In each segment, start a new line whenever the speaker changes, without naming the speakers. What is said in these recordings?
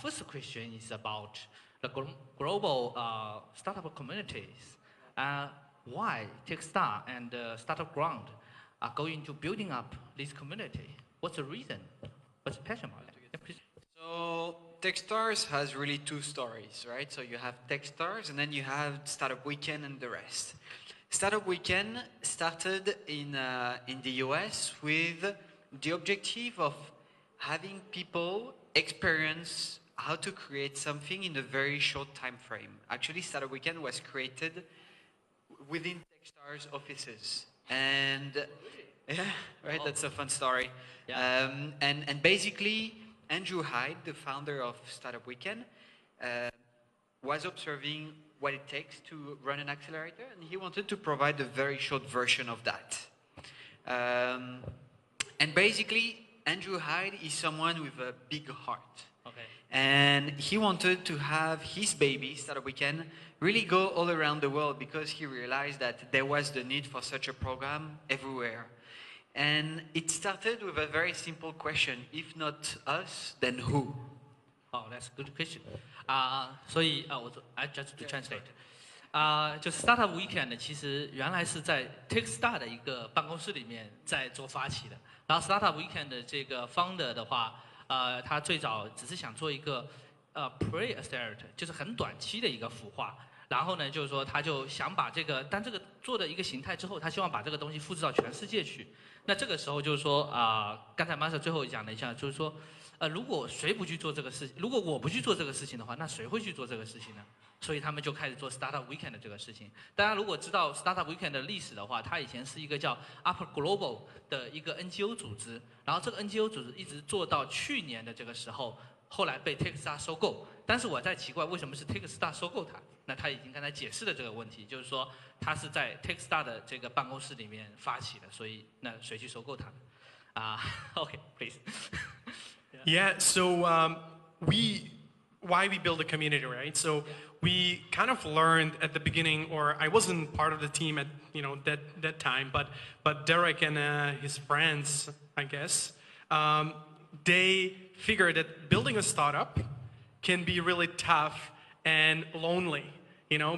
first question is about the global startup communities. Why Techstar and Startup Ground are going to building up this community? What's the reason? What's the passion about it? Yeah, please.
So Techstars has really two stories, right? So you have Techstars and then you have Startup Weekend and the rest. Startup Weekend started in the US with the objective of having people experience how to create something in a very short time frame. Actually, Startup Weekend was created within Techstars offices. And yeah, right, that's a fun story.
Yeah.
And basically, Andrew Hyde, the founder of Startup Weekend, was observing what it takes to run an accelerator, and he wanted to provide a very short version of that. And basically, Andrew Hyde is someone with a big heart.
Okay.
And he wanted to have his baby, Startup Weekend, really go all around the world because he realized that there was the need for such a program everywhere. And it started with a very simple question: if not us, then who?
Oh, that's a good question. 所以I just to translate. 就 Startup Weekend 其实原来是在 Techstar 的一个办公室里面在做发起的。然后 Startup Weekend 的这个 founder 的话，他最早只是想做一个pre-accelerator， 就是很短期的一个孵化。然后呢，就是说他就想把这个，当这个做的一个形态之后，他希望把这个东西复制到全世界去。那这个时候就是说刚才 Master 最后讲了一下，就是说如果谁不去做这个事情，如果我不去做这个事情的话，那谁会去做这个事情呢？所以他们就开始做 Startup Weekend 的这个事情。大家如果知道 Startup Weekend 的历史的话，它以前是一个叫 Upper Global 的一个 NGO 组织，然后这个 NGO 组织一直做到去年的这个时候，后来被 Techstar 收购。但是我在奇怪为什么是 Techstar 收购它？那他已经刚才解释了这个问题，就是说他是在 Techstar 的这个办公室里面发起的，所以那谁去收购它的？Okay, please.
Yeah. So why we build a community, right? So we kind of learned at the beginning, or I wasn't part of the team at that time, but Derek and his friends, I guess, they figured that building a startup can be really tough and lonely,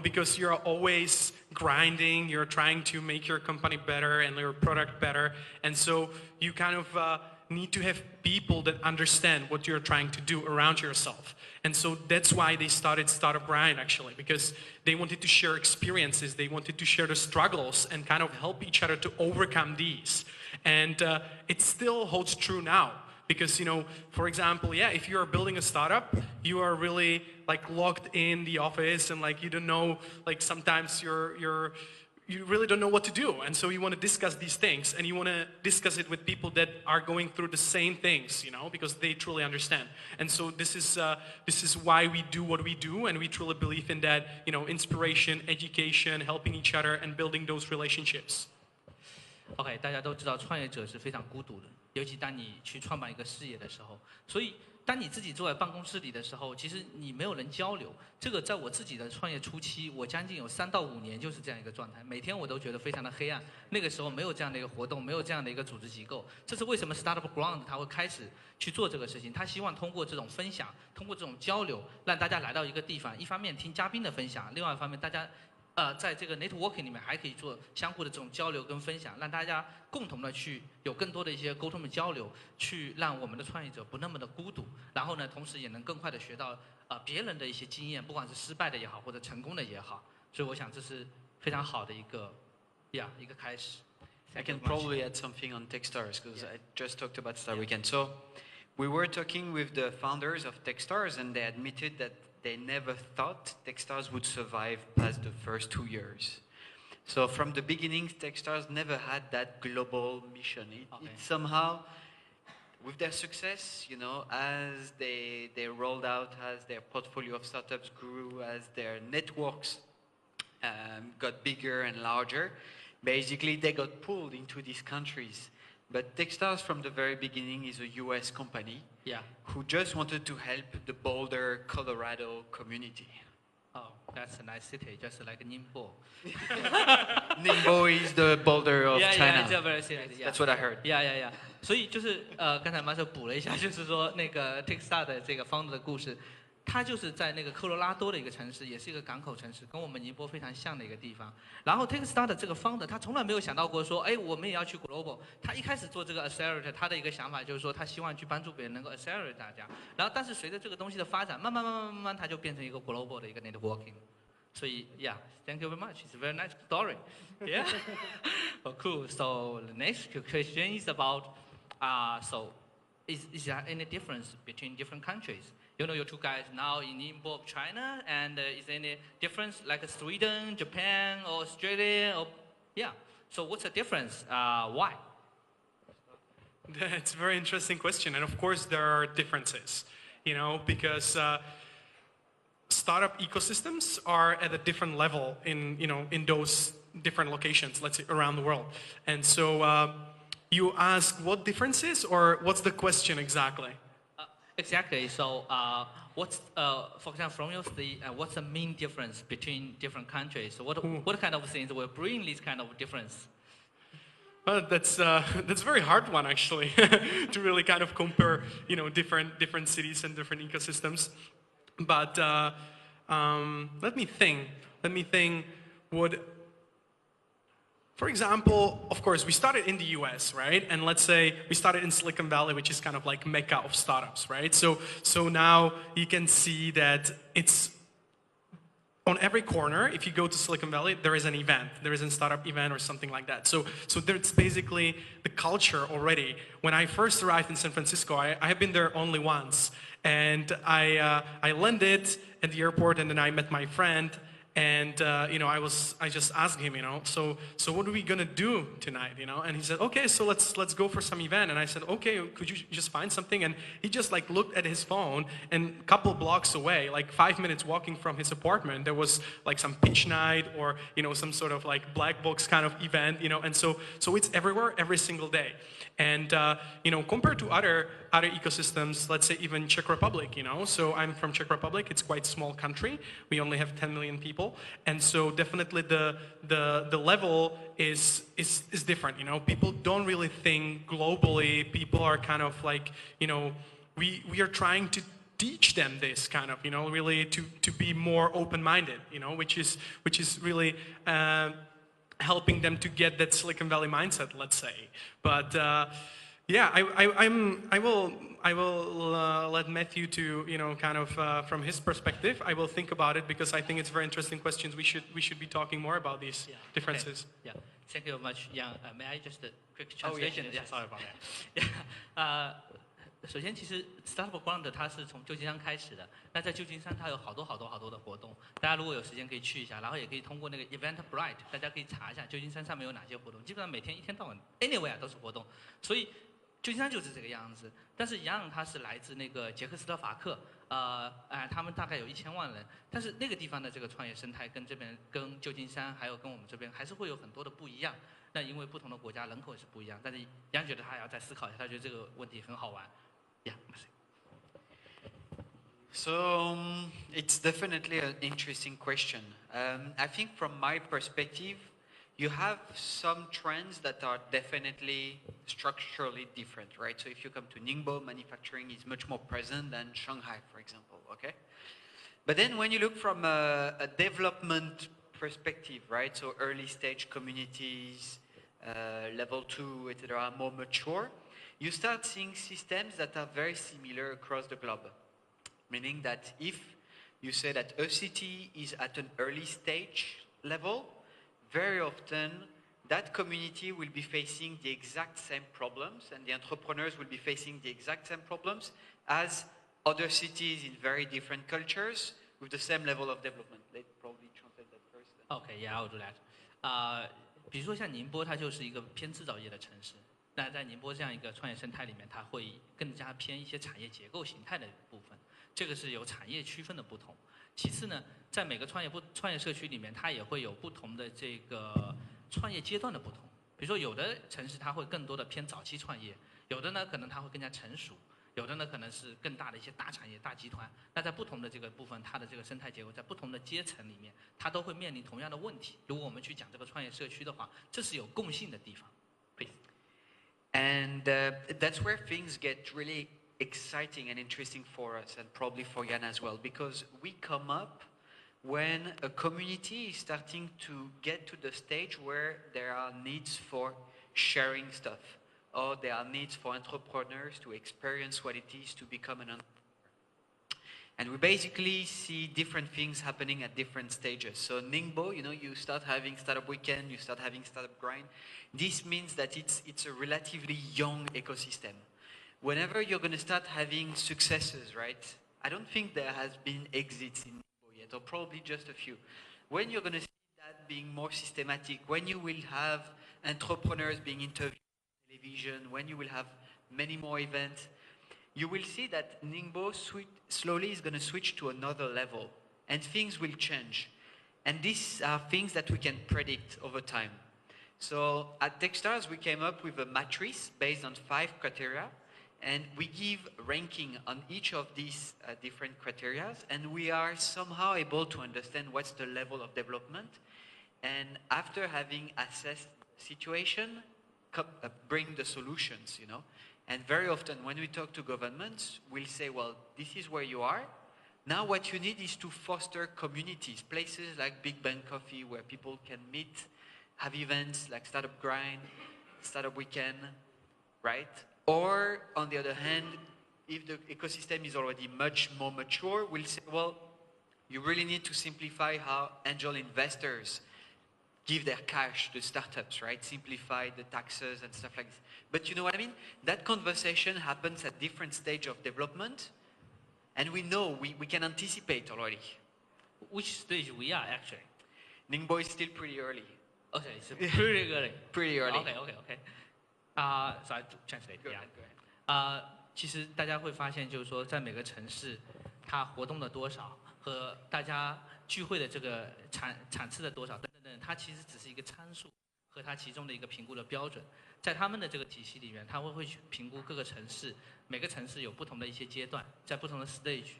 because you're always grinding, you're trying to make your company better and your product better, and so you kind of need to have people that understand what you're trying to do around yourself. And so that's why they started Startup Grind, actually, because they wanted to share experiences, they wanted to share the struggles and kind of help each other to overcome these. And it still holds true now. Because, for example, if you are building a startup, you are really locked in the office and you don't know, sometimes you really don't know what to do. And so you want to discuss these things and you want to discuss it with people that are going through the same things, because they truly understand. And so this is why we do what we do, and we truly believe in that, inspiration, education, helping each other and building those relationships.
OK， 大家都知道创业者是非常孤独的，尤其当你去创办一个事业的时候。所以，当你自己坐在办公室里的时候，其实你没有人交流。这个在我自己的创业初期，我将近有3到5年就是这样一个状态，每天我都觉得非常的黑暗。那个时候没有这样的一个活动，没有这样的一个组织机构。这是为什么 Startup Ground 他会开始去做这个事情。他希望通过这种分享，通过这种交流，让大家来到一个地方，一方面听嘉宾的分享，另外一方面大家。在这个 networking 里面还可以做相互的这种交流跟分享，让大家共同的去有更多的一些沟通的交流，去让我们的创业者不那么的孤独，然后呢，同时也能更快的学到别人的一些经验，不管是失败的也好，或者成功的也好，所以我想这是非常好的一个开始。
I can probably add something on Techstars because I just talked about Star Weekend. So we were talking with the founders of Techstars, and they admitted that they never thought Techstars would survive past the first 2 years. So from the beginning, Techstars never had that global mission. It somehow, with their success, as they rolled out, as their portfolio of startups grew, as their networks got bigger and larger, basically they got pulled into these countries. But Techstars from the very beginning is a US company who just wanted to help the Boulder, Colorado community.
Oh, that's a nice city, just like Ningbo.
Ningbo is the Boulder of China.
Yeah, it's a very city.
That's what I heard.
Yeah. 所以就是刚才马 r 补了一下，就是说那个 Techstar 的这个 founder 的故事，他就是在那个科罗拉多的一个城市，也是一个港口城市，跟我们宁波非常像的一个地方。然后 Techstar 的这个 founder 他从来没有想到过说，哎，我们也要去 global。他一开始做这个 accelerator， 他的一个想法就是说，他希望去帮助别人能够 accelerate 大家。然后但是随着这个东西的发展，慢慢，他就变成一个 global 的一个 networking。所以 yeah，thank you very much. It's a very nice story. Yeah. Oh, cool. So the next question is about, so is there any difference between different countries? You know, you two guys now in Ningbo, China, and is there any difference like Sweden, Japan, or Australia? Or, yeah. So what's the difference? Why?
That's a very interesting question, and of course there are differences, you know, because startup ecosystems are at a different level in, you know, in those different locations, let's say around the world. And so you ask what differences, or what's the question exactly?
Exactly. So, what's, for example, from your study, what's the main difference between different countries? So what kind of things will bring this kind of difference?
That's a very hard one, actually, to really kind of compare, you know, different cities and different ecosystems. But let me think. For example, of course, we started in the US, right? And let's say we started in Silicon Valley, which is kind of like mecca of startups, right? So now you can see that it's on every corner. If you go to Silicon Valley, there is an event. There is a startup event or something like that. So there's basically the culture already. When I first arrived in San Francisco, I have been there only once. And I landed at the airport, and then I met my friend. And you know, I just asked him, you know, so what are we gonna do tonight, you know? And he said, okay, so let's go for some event. And I said, okay, could you just find something? And he just like looked at his phone, and a couple blocks away, like 5 minutes walking from his apartment, there was like some pitch night, or you know, some sort of like black box kind of event, you know. And so it's everywhere, every single day. And you know, compared to other ecosystems, let's say even Czech Republic, you know. So I'm from Czech Republic. It's quite a small country. We only have 10 million people, and so definitely the level is different. You know, people don't really think globally. People are kind of like, you know, we are trying to teach them this kind of, you know, really to be more open-minded, you know, which is really helping them to get that Silicon Valley mindset, let's say. But yeah, I will let Matthieu to, you know, kind of from his perspective. I will think about it, because I think it's very interesting questions. We should be talking more about these differences.
Okay. Yeah, thank you very much. Yeah, may I just quick translation?
Yes.
Sorry about that. Yeah. 首先，其实 Startup Ground 它是从旧金山开始的。那在旧金山，它有好多的活动。大家如果有时间可以去一下，然后也可以通过那个 Eventbrite， 大家可以查一下旧金山上面有哪些活动。基本上每天一天到晚 anywhere 都是活动。所以旧金山就是这个样子。但是一样，它是来自那个捷克斯洛伐克，他们大概有1000万人。但是那个地方的这个创业生态跟这边、跟旧金山还有跟我们这边还是会有很多的不一样。那因为不同的国家人口也是不一样。但是杨觉得他也要再思考一下，他觉得这个问题很好玩。Yeah.
So it's definitely an interesting question. I think from my perspective, you have some trends that are definitely structurally different, right? So if you come to Ningbo, manufacturing is much more present than Shanghai, for example, okay? But then when you look from a development perspective, right? So early stage communities, level 2, etc., more mature, you start seeing systems that are very similar across the globe. Meaning that if you say that a city is at an early stage level, very often that community will be facing the exact same problems, and the entrepreneurs will be facing the exact same problems as other cities in very different cultures with the same level of development. Let's probably translate that first.
Okay, yeah, I'll do that. 比如说像宁波，它就是一个偏制造业的城市。那在宁波这样一个创业生态里面，它会更加偏一些产业结构形态的部分，这个是有产业区分的不同。其次呢，在每个创业社区里面，它也会有不同的这个创业阶段的不同。比如说，有的城市它会更多的偏早期创业，有的呢可能它会更加成熟，有的呢可能是更大的一些大产业、大集团。那在不同的这个部分，它的这个生态结构在不同的阶层里面，它都会面临同样的问题。如果我们去讲这个创业社区的话，这是有共性的地方。Please.
And that's where things get really exciting and interesting for us, and probably for Jan as well, because we come up when a community is starting to get to the stage where there are needs for sharing stuff, or there are needs for entrepreneurs to experience what it is to become an entrepreneur. And we basically see different things happening at different stages. So Ningbo, you start having startup weekend, you start having startup grind. This means that it's a relatively young ecosystem. Whenever you're going to start having successes, right? I don't think there has been exits in Ningbo yet, or probably just a few. When you're going to see that being more systematic, when you will have entrepreneurs being interviewed on television, when you will have many more events, you will see that Ningbo slowly is going to switch to another level, and things will change. And these are things that we can predict over time. So at Techstars, we came up with a matrix based on 5 criteria, and we give ranking on each of these different criteria, and we are somehow able to understand what's the level of development. And after having assessed the situation, bring the solutions, And very often when we talk to governments, we'll say, well, this is where you are. Now what you need is to foster communities, places like Big Bang Coffee where people can meet, have events like Startup Grind, Startup Weekend, right? Or on the other hand, if the ecosystem is already much more mature, we'll say, well, you really need to simplify how angel investors give their cash to startups, right? Simplify the taxes and stuff like this. But you know what I mean? That conversation happens at different stage of development, and we know, we can anticipate already.
Which stage we are actually?
Ningbo is still pretty early.
Okay, so pretty early.
Pretty early.
Okay. So I translate.
Go ahead.
其实大家会发现，就是说，在每个城市，它活动的多少和大家聚会的这个产次的多少等等，它其实只是一个参数和它其中的一个评估的标准。在他们的这个体系里面，他们会去评估各个城市，每个城市有不同的一些阶段，在不同的 stage，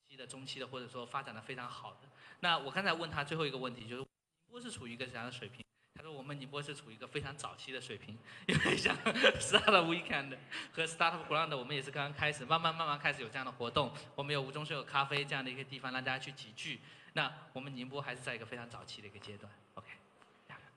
期的、中期的，或者说发展的非常好的。那我刚才问他最后一个问题，就是宁波是处于一个怎样的水平？他说我们宁波是处于一个非常早期的水平，因为像 Startup Weekend 和 Startup Ground 我们也是刚刚开始，慢慢开始有这样的活动。我们有无中生有咖啡这样的一个地方让大家去集聚。那我们宁波还是在一个非常早期的一个阶段。OK。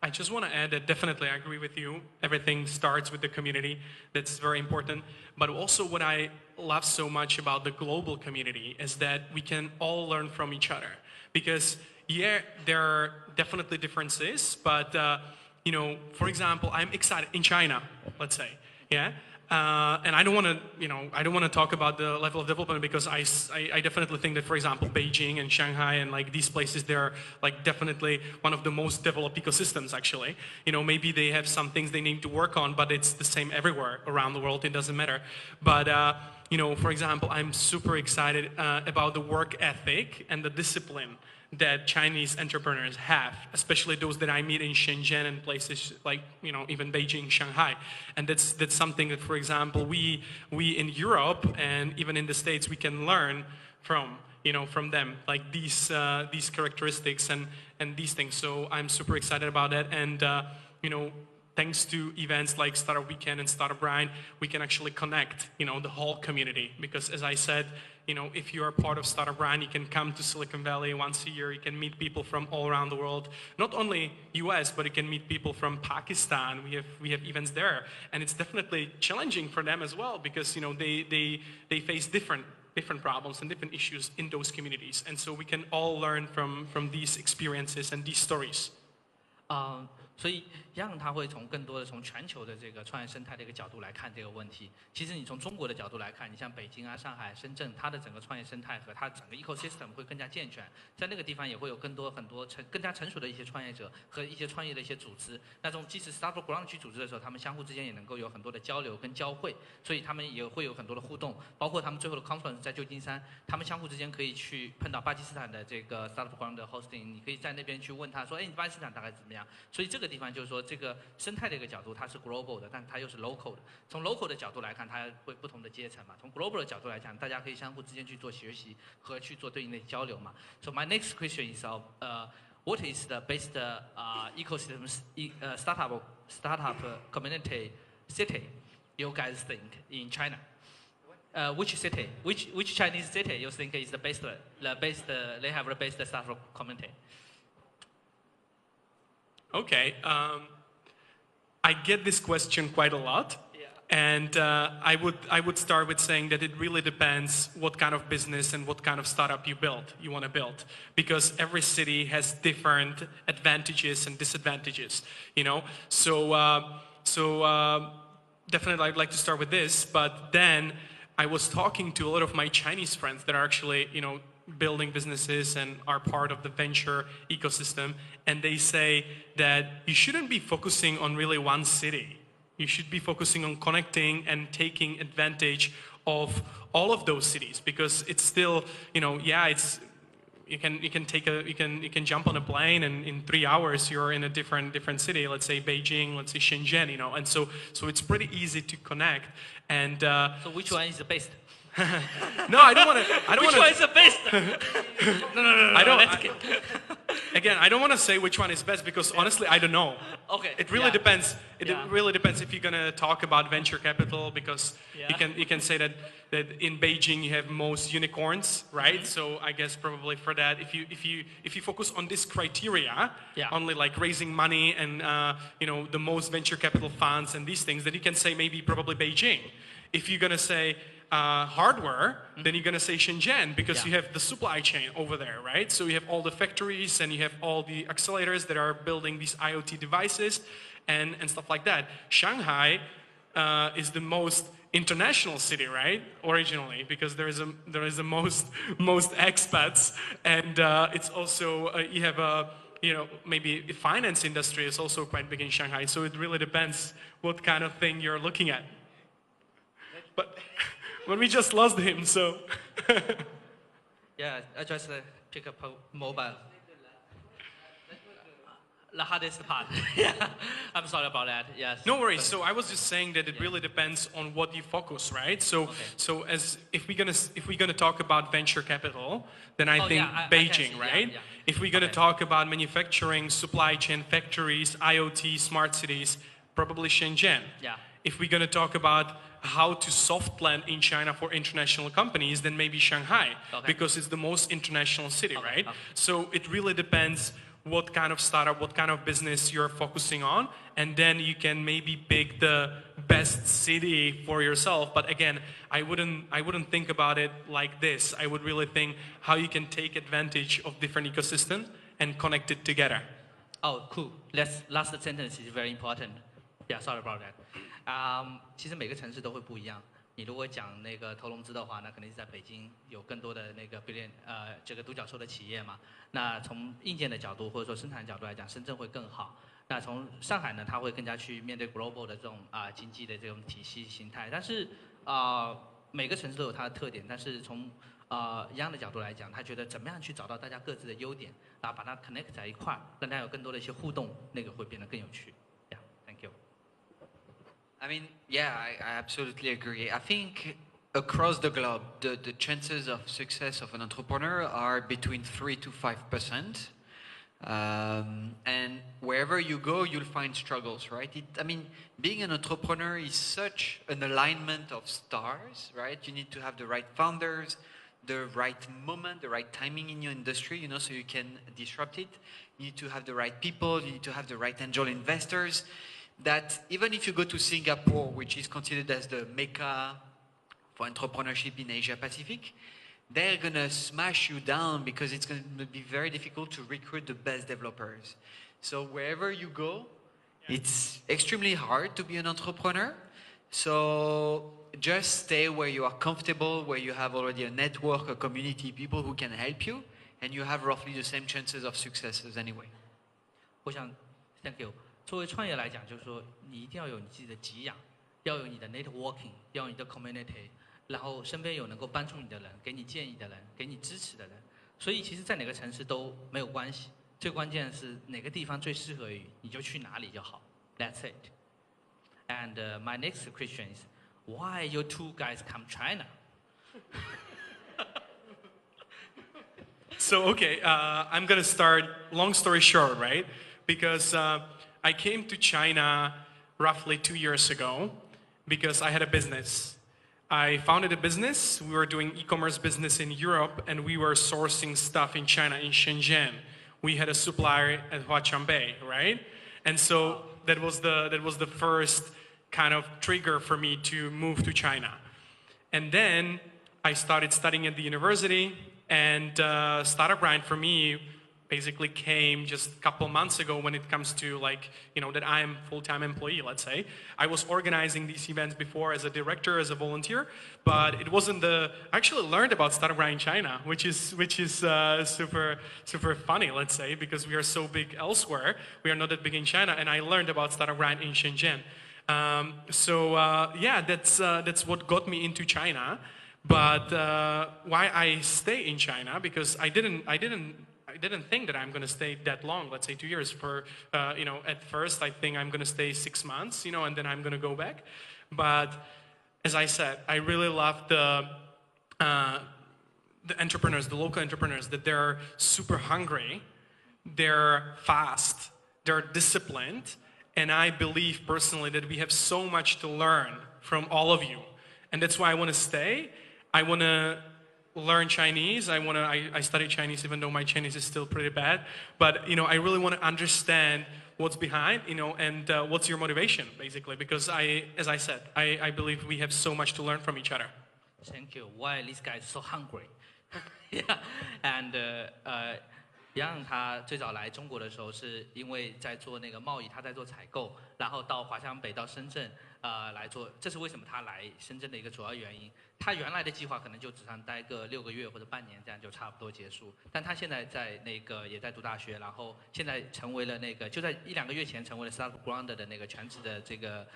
I just want to add that definitely I agree with you. Everything starts with the community. That's very important. But also what I love so much about the global community is that we can all learn from each other. Because yeah, there are definitely differences, but for example, I'm excited in China, let's say, yeah, and I don't want to talk about the level of development because I definitely think that, for example, Beijing and Shanghai and like these places, they're like definitely one of the most developed ecosystems actually. Maybe they have some things they need to work on, but it's the same everywhere around the world. It doesn't matter, but. For example, I'm super excited about the work ethic and the discipline that Chinese entrepreneurs have, especially those that I meet in Shenzhen and places like, even Beijing, Shanghai. And that's something that, for example, we in Europe and even in the States, we can learn from them, like these characteristics and these things. So I'm super excited about that. And, thanks to events like Startup Weekend and Startup Grind, we can actually connect, the whole community. Because as I said, if you are part of Startup Grind, you can come to Silicon Valley once a year. You can meet people from all around the world, not only US, but you can meet people from Pakistan. We have events there, and it's definitely challenging for them as well because they face different problems and different issues in those communities, and so we can all learn from these experiences and these stories.
所以Yang他会从更多的从全球的这个创业生态的一个角度来看这个问题。其实你从中国的角度来看，你像北京啊、上海、深圳，它的整个创业生态和它整个 ecosystem 会更加健全，在那个地方也会有很多更加成熟的一些创业者和一些创业的一些组织。那种即使 Startup Ground 去组织的时候，他们相互之间也能够有很多的交流跟交汇，所以他们也会有很多的互动。包括他们最后的 conference 在旧金山，他们相互之间可以去碰到巴基斯坦的这个 Startup Ground 的 hosting， 你可以在那边去问他说，你巴基斯坦大概怎么样？所以这个地方就是说这个生态的一个角度，它是 global 的，但它又是 local 的。从 local 的角度来看，它会不同的阶层嘛。从 global 的角度来讲，大家可以相互之间去做学习和去做对应的交流嘛。So my next question is what is the best ecosystem startup community city you guys think in China? Which city, which Chinese city you think is the best, they have the best startup community?
Okay, I get this question quite a lot.
Yeah.
And I would start with saying that it really depends what kind of business and what kind of startup you want to build, because every city has different advantages and disadvantages, you know. So definitely I'd like to start with this, but then I was talking to a lot of my Chinese friends that are actually, you know, building businesses and are part of the venture ecosystem, and they say that you shouldn't be focusing on really one city. You should be focusing on connecting and taking advantage of all of those cities, because it's still, you know, yeah, it's you can jump on a plane and in 3 hours you're in a different city. Let's say Beijing, let's say Shenzhen, you know, and so it's pretty easy to connect. And
so which one is the best?
no, I don't want to.
Which one is the best? No.
I don't.
Let's get...
Again, I don't want to say which one is best, because honestly, I don't know.
Okay.
It really depends. It
Yeah.
really depends if you're gonna talk about venture capital, because you can say that in Beijing you have most unicorns, right?
Mm-hmm.
So I guess probably for that, if you focus on this criteria, only like raising money and you know, the most venture capital funds and these things, then you can say maybe probably Beijing. If you're gonna say hardware, then you're going to say Shenzhen, because you have the supply chain over there, right? So you have all the factories and you have all the accelerators that are building these IoT devices and stuff like that. Shanghai is the most international city, right? Originally, because there is the most expats, and it's also you have a, you know, maybe the finance industry is also quite big in Shanghai. So it really depends what kind of thing you're looking at. But we just lost him, so.
Yeah, I just pick up a mobile. The hardest part. Yeah, I'm sorry about that. Yes.
No worries. So I was just saying that it really depends on what you focus, right? So as if we're gonna talk about venture capital, then I think Beijing, right?
Yeah.
If we're gonna talk about manufacturing, supply chain, factories, IoT, smart cities, probably Shenzhen.
Yeah.
If we're gonna talk about how to soft land in China for international companies, then maybe Shanghai, because it's the most international city, right? So it really depends what kind of startup, what kind of business you're focusing on, and then you can maybe pick the best city for yourself. But again, I wouldn't think about it like this. I would really think how you can take advantage of different ecosystems and connect it together.
Oh, cool. Last sentence is very important. Yeah, sorry about that. 其实每个城市都会不一样。你如果讲那个投融资的话，那肯定是在北京有更多的那个这个独角兽的企业嘛。那从硬件的角度或者说生产的角度来讲，深圳会更好。那从上海呢，它会更加去面对 global 的这种经济的这种体系形态。但是每个城市都有它的特点，但是从一样的角度来讲，他觉得怎么样去找到大家各自的优点，然后把它 connect 在一块儿，让大家有更多的一些互动，那个会变得更有趣。Yeah, thank you.
I mean, yeah, I absolutely agree. I think across the globe, the chances of success of an entrepreneur are between 3 to 5%. And wherever you go, you'll find struggles, right? I mean, being an entrepreneur is such an alignment of stars, right? You need to have the right founders, the right moment, the right timing in your industry, you know, so you can disrupt it. You need to have the right people, you need to have the right angel investors. That even if you go to Singapore, which is considered as the Mecca for entrepreneurship in Asia Pacific, they're going to smash you down because it's going to be very difficult to recruit the best developers. So wherever you go, it's extremely hard to be an entrepreneur. So just stay where you are comfortable, where you have already a network, a community, people who can help you, and you have roughly the same chances of successes anyway.
我想 ，thank you。作为创业来讲，就是说你一定要有你自己的给养，要有你的 networking， 要有你的 community， 然后身边有能够帮助你的人，给你建议的人，给你支持的人。所以其实，在哪个城市都没有关系，最关键是哪个地方最适合于你就去哪里就好。That's it. And my next question is, why you two guys come China?
So okay, I'm gonna start. Long story short, right? Because I came to China roughly 2 years ago because I had a business. I founded a business. We were doing e-commerce business in Europe, and we were sourcing stuff in China, in Shenzhen. We had a supplier at Huaqiangbei, right? And so that was the first kind of trigger for me to move to China. And then I started studying at the university, and Startup Grind for me basically came just a couple months ago when it comes to like, that I'm full-time employee, let's say. I was organizing these events before as a director, as a volunteer, but it wasn't I actually learned about Startup Grind in China, which is super funny, let's say, because we are so big elsewhere. We are not that big in China, and I learned about Startup Grind in Shenzhen. Yeah, that's what got me into China. But why I stay in China, because I didn't think that I'm going to stay that long, let's say 2 years. At first I think I'm going to stay 6 months, and then I'm going to go back. But as I said, I really love the entrepreneurs, the local entrepreneurs, that they're super hungry, they're fast, they're disciplined, and I believe personally that we have so much to learn from all of you. And that's why I want to stay. I want to learn Chinese. I study Chinese even though my Chinese is still pretty bad. But I really want to understand what's behind, and what's your motivation, basically, because as I said, I believe we have so much to learn from each other.
Thank you. Why this guy is so hungry? Yeah, and Yang 他最早来中国的时候，是因为在做那个贸易，他在做采购，然后到华强北到深圳，来做，这是为什么他来深圳的一个主要原因。他原来的计划可能就只想待个6个月或者半年，这样就差不多结束。但他现在在那个也在读大学，然后现在成为了那个就在1、2个月前成为了 Startup Ground 的那个全职的这个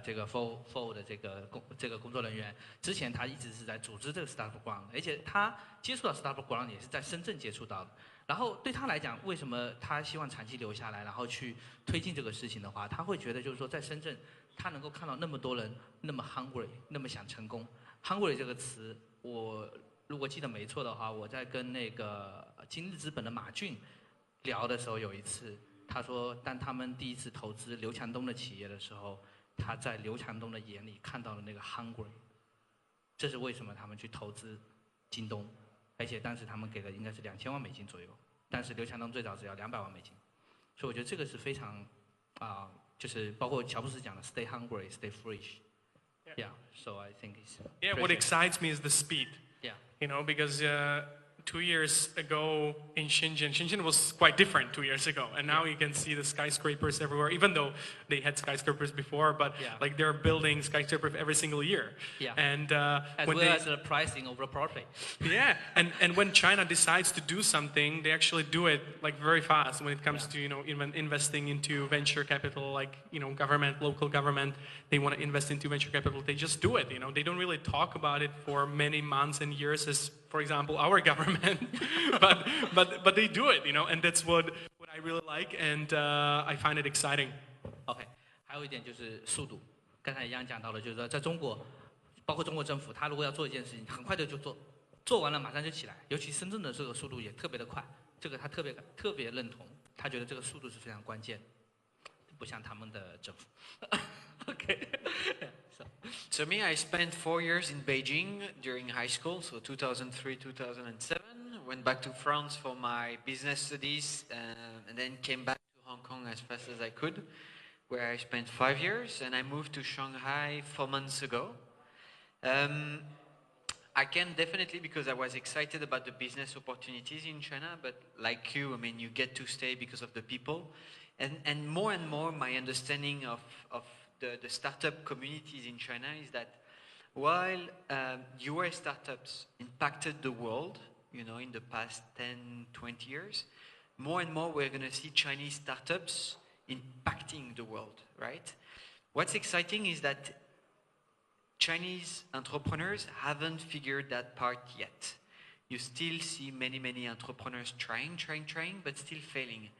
这个 FO 的这个工作人员。之前他一直是在组织这个 Startup Ground， 而且他接触到 Startup Ground 也是在深圳接触到的。然后对他来讲，为什么他希望长期留下来，然后去推进这个事情的话，他会觉得就是说，在深圳，他能够看到那么多人那么 hungry， 那么想成功。hungry 这个词，我如果记得没错的话，我在跟那个今日资本的马骏聊的时候，有一次他说，当他们第一次投资刘强东的企业的时候，他在刘强东的眼里看到了那个 hungry， 这是为什么他们去投资京东。而且当时他们给的应该是2000万美金左右，但是刘强东最早只要200万美金，所以我觉得这个是非常就是包括乔布斯讲的 "Stay hungry, stay foolish." Yeah, so I think it's.
Yeah, what excites me is the speed.
Yeah.
Because 2 years ago in Shenzhen was quite different 2 years ago, and now you can see the skyscrapers everywhere. Even though they had skyscrapers before, but like they're building skyscrapers every single year.
Yeah.
And
as well as the pricing over profit.
Yeah, and when China decides to do something, they actually do it like very fast. When it comes to investing into venture capital, like government, local government, they want to invest into venture capital. They just do it. They don't really talk about it for many months and years, as for example our government, but they do it. And that's what I really like, and I find it exciting.
OK， 还有一点就是速度。刚才一样讲到了，就是说在中国，包括中国政府，他如果要做一件事情，很快的就做，做完了马上就起来。尤其深圳的这个速度也特别的快，这个他特别认同，他觉得这个速度是非常关键，不像他们的政府。OK。
So me, I spent 4 years in Beijing during high school, so 2003, 2007. Went back to France for my business studies, and then came back to Hong Kong as fast as I could, where I spent 5 years, and I moved to Shanghai 4 months ago. I came definitely because I was excited about the business opportunities in China, but like you, I mean, you get to stay because of the people. And more, my understanding of the startup communities in China is that while US startups impacted the world, in the past 10, 20 years, more and more we're going to see Chinese startups impacting the world, right? What's exciting is that Chinese entrepreneurs haven't figured that part yet. You still see many entrepreneurs trying, but still failing.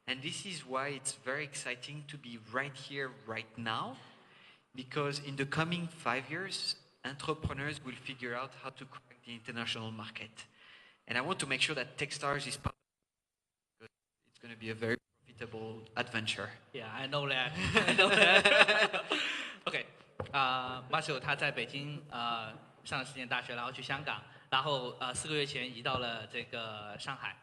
And this is why it's very exciting to be right here, right now, because in the coming 5 years, entrepreneurs will figure out how to crack the international market. And I want to make sure that Techstars is part of it, because it's going to be a very unforgettable adventure.
Yeah, I know that. I know that. OK，Matthieu 他在北京上了4年大学，然后去香港，然后4个月前移到了这个上海。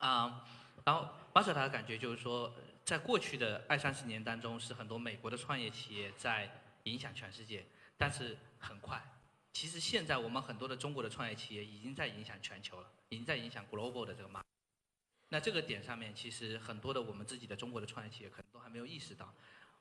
然后Matthieu 他的感觉就是说，在过去的20-30年当中，是很多美国的创业企业在影响全世界，但是很快，其实现在我们很多的中国的创业企业已经在影响全球了，已经在影响 global 的这个 market。那这个点上面，其实很多的我们自己的中国的创业企业可能都还没有意识到。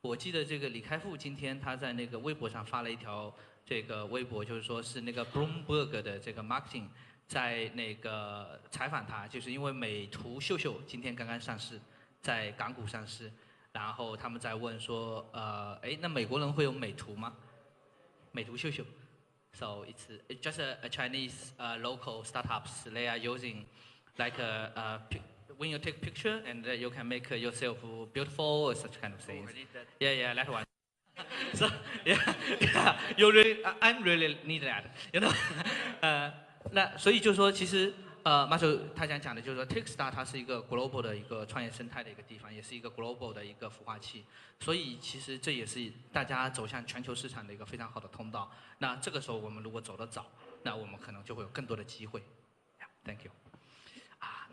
我记得这个李开复今天他在那个微博上发了一条这个微博，就是说是那个 Bloomberg 的这个 marketing 在那个采访他，就是因为美图秀秀今天刚刚上市，在港股上市，然后他们在问说，那美国人会用美图吗？美图秀秀 ，so it's just a Chinese local startups they are using like when you take picture and you can make yourself beautiful or such kind of things.
I need that.
Yeah, that one. So yeah, you really, I really need that, you know. 那所以就是说，其实Matthieu 他想讲的就是说 ，Techstar 它是一个 global 的一个创业生态的一个地方，也是一个 global 的一个孵化器。所以其实这也是大家走向全球市场的一个非常好的通道。那这个时候我们如果走得早，那我们可能就会有更多的机会。Yeah, thank you.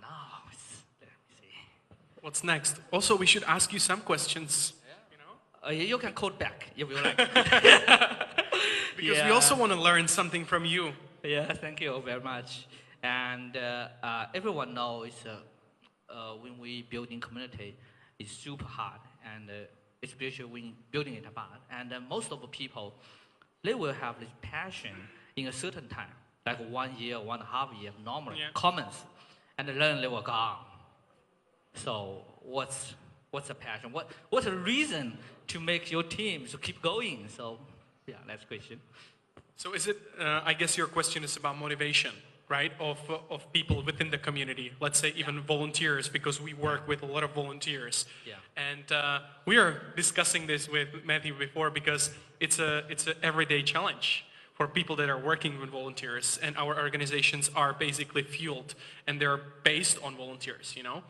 Now.
What's next? Also, we should ask you some questions.
You can code back if you like.
Because we also want to learn something from you.
Yeah, thank you very much. And everyone knows when we building community, it's super hard, and especially when building it apart. And most of the people, they will have this passion in a certain time, like 1 year, 1.5 years, normally, comments, and then they will gone. So what's the passion? What's the reason to make your team to keep going? So yeah, that's the question.
So is it? I guess your question is about motivation, right? Of people within the community. Let's say even volunteers, because we work with a lot of volunteers.
Yeah.
And we are discussing this with Matthieu before because it's a everyday challenge for people that are working with volunteers, and our organizations are basically fueled and they're based on volunteers, you know.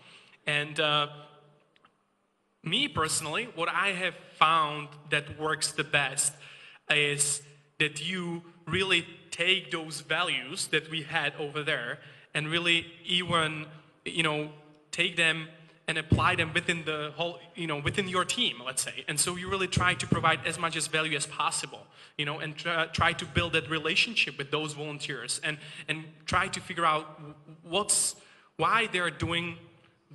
And me personally, what I have found that works the best is that you really take those values that we had over there and really even, take them and apply them within the whole, within your team, let's say. And so you really try to provide as much as value as possible, and try to build that relationship with those volunteers and try to figure out why they're doing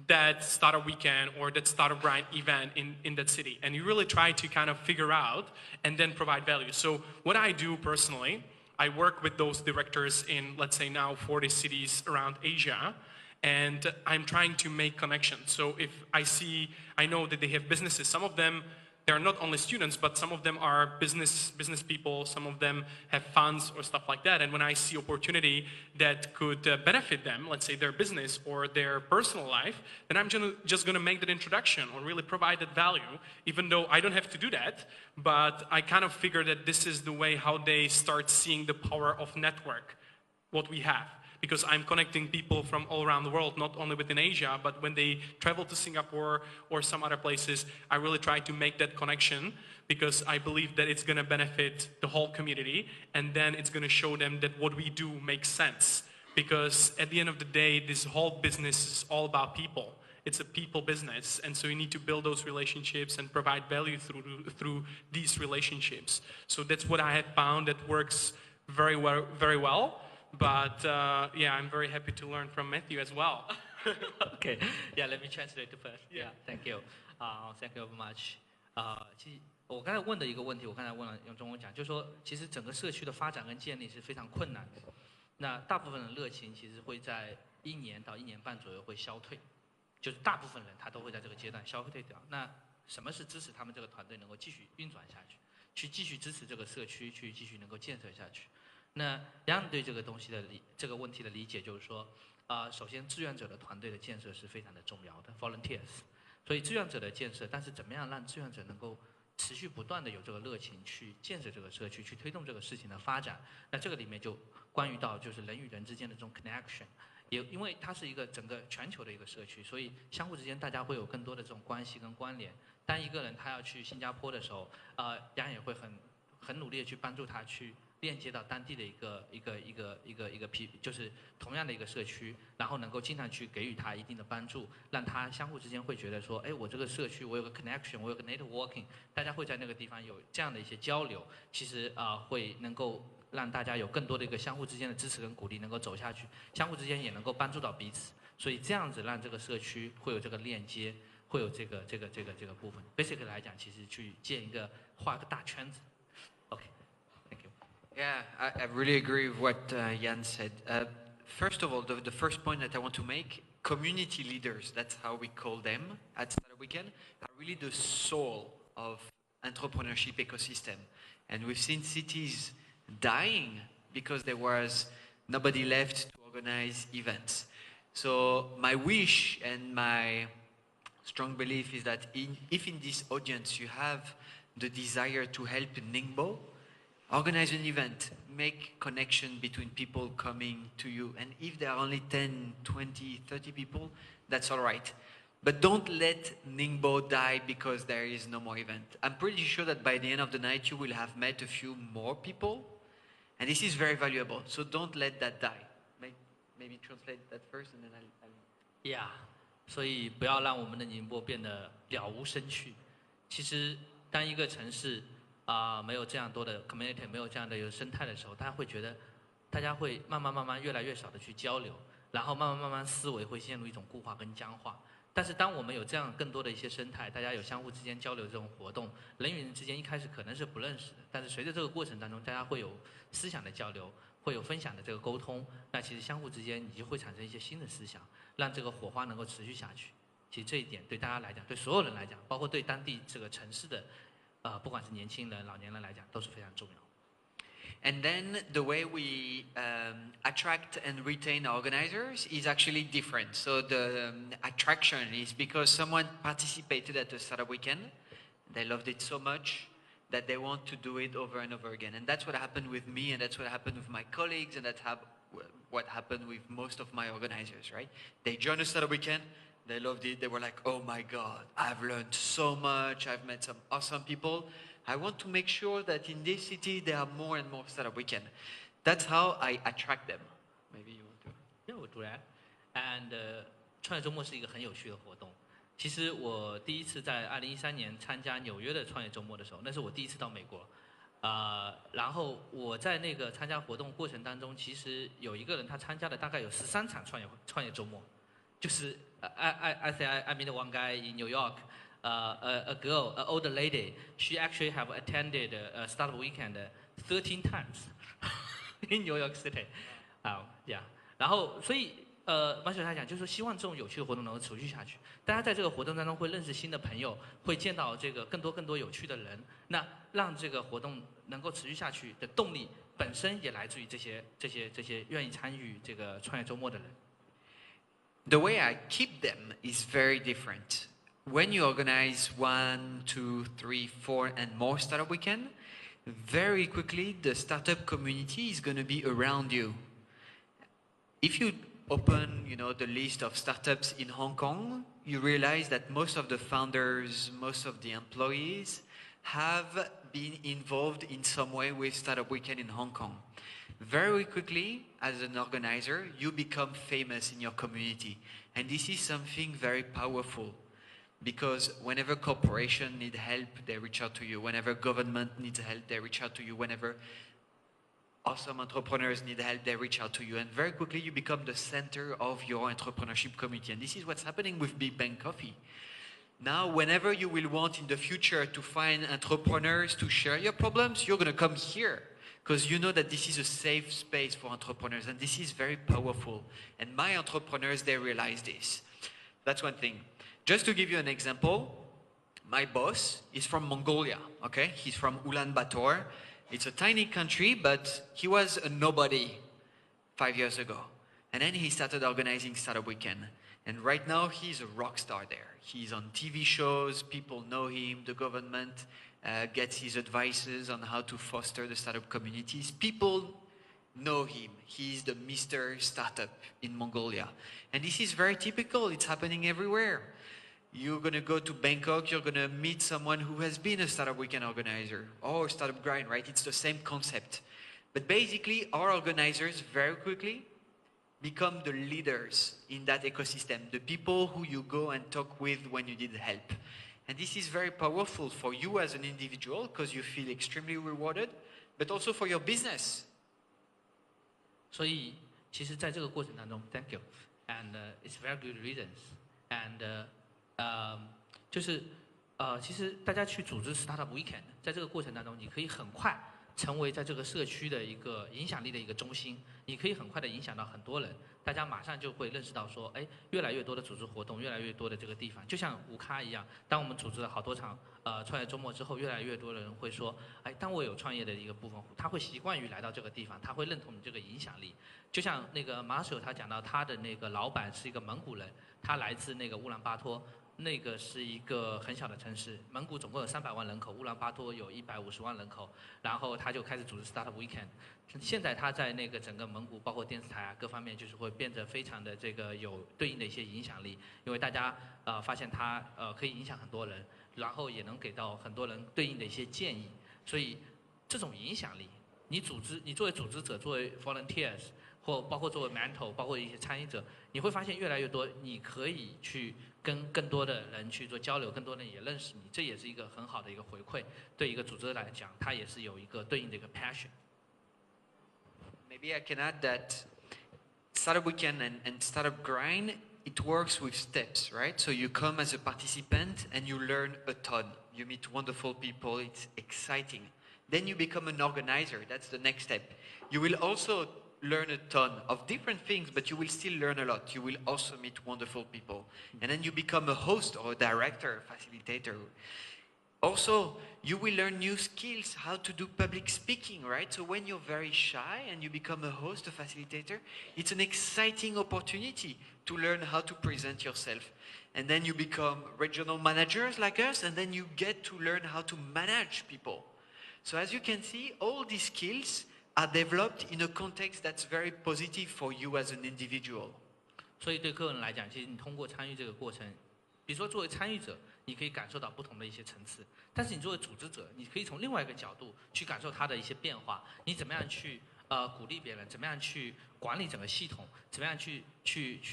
that startup weekend or that startup grind event in that city. And you really try to kind of figure out and then provide value. So what I do personally, I work with those directors in, let's say now 40 cities around Asia, and I'm trying to make connections. So if I know that they have businesses, some of them, they're not only students, but some of them are business people, some of them have funds or stuff like that. And when I see opportunity that could benefit them, let's say their business or their personal life, then I'm just going to make that introduction or really provide that value, even though I don't have to do that. But I kind of figure that this is the way how they start seeing the power of network, what we have. Because I'm connecting people from all around the world, not only within Asia, but when they travel to Singapore or some other places, I really try to make that connection because I believe that it's going to benefit the whole community, and then it's going to show them that what we do makes sense. Because at the end of the day, this whole business is all about people. It's a people business, and so you need to build those relationships and provide value through these relationships. So that's what I have found that works very well. But I'm very happy to learn from Matthieu as well.
Okay, yeah, let me translate first. Yeah, thank you. Thank you very much. 其实我刚才问的一个问题，我刚才问了用中文讲，就是说，其实整个社区的发展跟建立是非常困难的。那大部分的热情其实会在1年到1年半左右会消退，就是大部分人他都会在这个阶段消退掉。那什么是支持他们这个团队能够继续运转下去，去继续支持这个社区，去继续能够建设下去？那杨对这个问题的理解就是说，首先志愿者的团队的建设是非常的重要的 ，volunteers。所以志愿者的建设，但是怎么样让志愿者能够持续不断的有这个热情去建设这个社区，去推动这个事情的发展？那这个里面就关于到就是人与人之间的这种 connection，也因为它是一个整个全球的一个社区，所以相互之间大家会有更多的这种关系跟关联。当一个人他要去新加坡的时候，杨也会很努力的去帮助他去链接到当地的就是同样的一个社区，然后能够尽量去给予他一定的帮助，让他相互之间会觉得说，哎，我这个社区我有个 connection， 我有个 networking， 大家会在那个地方有这样的一些交流，其实会能够让大家有更多的一个相互之间的支持跟鼓励，能够走下去，相互之间也能够帮助到彼此，所以这样子让这个社区会有这个链接，会有这个部分。Basically 来讲，其实去画个大圈子。OK， thank you.
Yeah, I really agree with what Jan said. First of all, the first point that I want to make, community leaders, that's how we call them at Startup Weekend, are really the soul of entrepreneurship ecosystem. And we've seen cities dying because there was nobody left to organize events. So my wish and my strong belief is that if in this audience you have the desire to help Ningbo, organize an event, make connection between people coming to you. And if there are only 10, 20, 30 people, that's all right. But don't let Ningbo die because there is no more event. I'm pretty sure that by the end of the night, you will have met a few more people. And this is very valuable. So don't let that die. Maybe translate that first and then I'll...
Yeah. 所以不要让我们的宁波变得了无生趣。其实，当一个城市没有这样多的 community， 没有这样的一个生态的时候，大家会慢慢越来越少的去交流，然后慢慢思维会陷入一种固化跟僵化。但是当我们有这样更多的一些生态，大家有相互之间交流这种活动，人与人之间一开始可能是不认识的，但是随着这个过程当中，大家会有思想的交流，会有分享的这个沟通，那其实相互之间你就会产生一些新的思想，让这个火花能够持续下去。其实这一点对大家来讲，对所有人来讲，包括对当地这个城市的不管是年轻人、老年人来讲，都是非常重要。
And then the way we attract and retain organizers is actually different. So the attraction is because someone participated at the Startup Weekend, they loved it so much that they want to do it over and over again. And that's what happened with me, and that's what happened with my colleagues, and that's what happened with most of my organizers, right? They joined the Startup Weekend, they loved it, they were like, oh my God, I've learned so much, I've met some awesome people. I want to make sure that in this city there are more and more Startup Weekend. That's how I attract them. Maybe you want to...
Yeah, we'll do that. And 创业周末是一个很有趣的活动。其实我第一次在2013年参加纽约的创业周末的时候，那是我第一次到美国。然后我在那个参加活动过程当中，其实有一个人他参加了大概有13场创业周末，就是I meet one guy in New York. A girl, an older lady, she actually have attended a Startup Weekend 13 times in New York City. Yeah. 然后，所以马雪他讲，就是说希望这种有趣的活动能够持续下去。大家在这个活动当中会认识新的朋友，会见到这个更多有趣的人。那让这个活动能够持续下去的动力，本身也来自于这些愿意参与这个创业周末的人。
The way I keep them is very different. When you organize 1, 2, 3, 4 and more Startup Weekend, very quickly the startup community is going to be around you. If you open, the list of startups in Hong Kong, you realize that most of the founders, most of the employees have been involved in some way with Startup Weekend in Hong Kong. Very quickly, as an organizer, you become famous in your community. And this is something very powerful. Because whenever corporations need help, they reach out to you. Whenever government needs help, they reach out to you. Whenever awesome entrepreneurs need help, they reach out to you. And very quickly, you become the center of your entrepreneurship community. And this is what's happening with Big Bang Coffee. Now, whenever you will want in the future to find entrepreneurs to share your problems, you're going to come here. Because you know that this is a safe space for entrepreneurs. And this is very powerful. And my entrepreneurs, they realize this. That's one thing. Just to give you an example, my boss is from Mongolia, okay? He's from Ulaanbaatar. It's a tiny country, but he was a nobody 5 years ago. And then he started organizing Startup Weekend. And right now, he's a rock star there. He's on TV shows, people know him, the government gets his advices on how to foster the startup communities. People know him. He's the Mr. Startup in Mongolia. And this is very typical. It's happening everywhere. You're going to go to Bangkok, you're going to meet someone who has been a Startup Weekend organizer or Startup Grind, right? It's the same concept. But basically, our organizers very quickly become the leaders in that ecosystem, the people who you go and talk with when you need help. And this is very powerful for you as an individual because you feel extremely rewarded, but also for your business.
所以其实在这个过程当中 ，Thank you, and it's very good reasons, and 就是其实大家去组织 Startup Weekend， 在这个过程当中，你可以很快成为在这个社区的一个影响力的一个中心，你可以很快的影响到很多人，大家马上就会认识到说，哎，越来越多的组织活动，越来越多的这个地方，就像无咖一样，当我们组织了好多场创业周末之后，越来越多的人会说，哎，当我有创业的一个部分，他会习惯于来到这个地方，他会认同你这个影响力。就像那个Matthieu他讲到他的那个老板是一个蒙古人，他来自那个乌兰巴托。那个是一个很小的城市，蒙古总共有300万人口，乌兰巴托有150万人口，然后他就开始组织 Startup Weekend。现在他在那个整个蒙古，包括电视台啊各方面，就是会变得非常的这个有对应的一些影响力，因为大家发现他可以影响很多人，然后也能给到很多人对应的一些建议，所以这种影响力，你作为组织者，作为 volunteers。或包括作为 mentor， 包括一些参与者，你会发现越来越多，你可以去跟更多的人去做交流，更多人也认识你，这也是一个很好的一个回馈。对一个组织来讲，它也是有一个对应的一个 passion。Maybe
I can add that Startup Weekend and Startup Grind, it works with steps, right? So you come as a participant and you learn a ton. You meet wonderful people, it's exciting. Then you become an organizer, that's the next step. You will also learn a ton of different things, but you will still learn a lot. You will also meet wonderful people. And then you become a host or a director, a facilitator. Also, you will learn new skills, how to do public speaking, right? So when you're very shy and you become a host, a facilitator, it's an exciting opportunity to learn how to present yourself. And then you become regional managers like us, and then you get to learn how to manage people. So as you can see, all these skills are developed in a context that's very positive for you as an individual.
所以对个人来讲，其实你通过参与这个过程，比如说作为参与者，你可以感受到不同的一些层次；但是你作为组织者，你可以从另外一个角度去感受它的一些变化。你怎么样去鼓励别人？怎么样去管理整个系统？怎么样去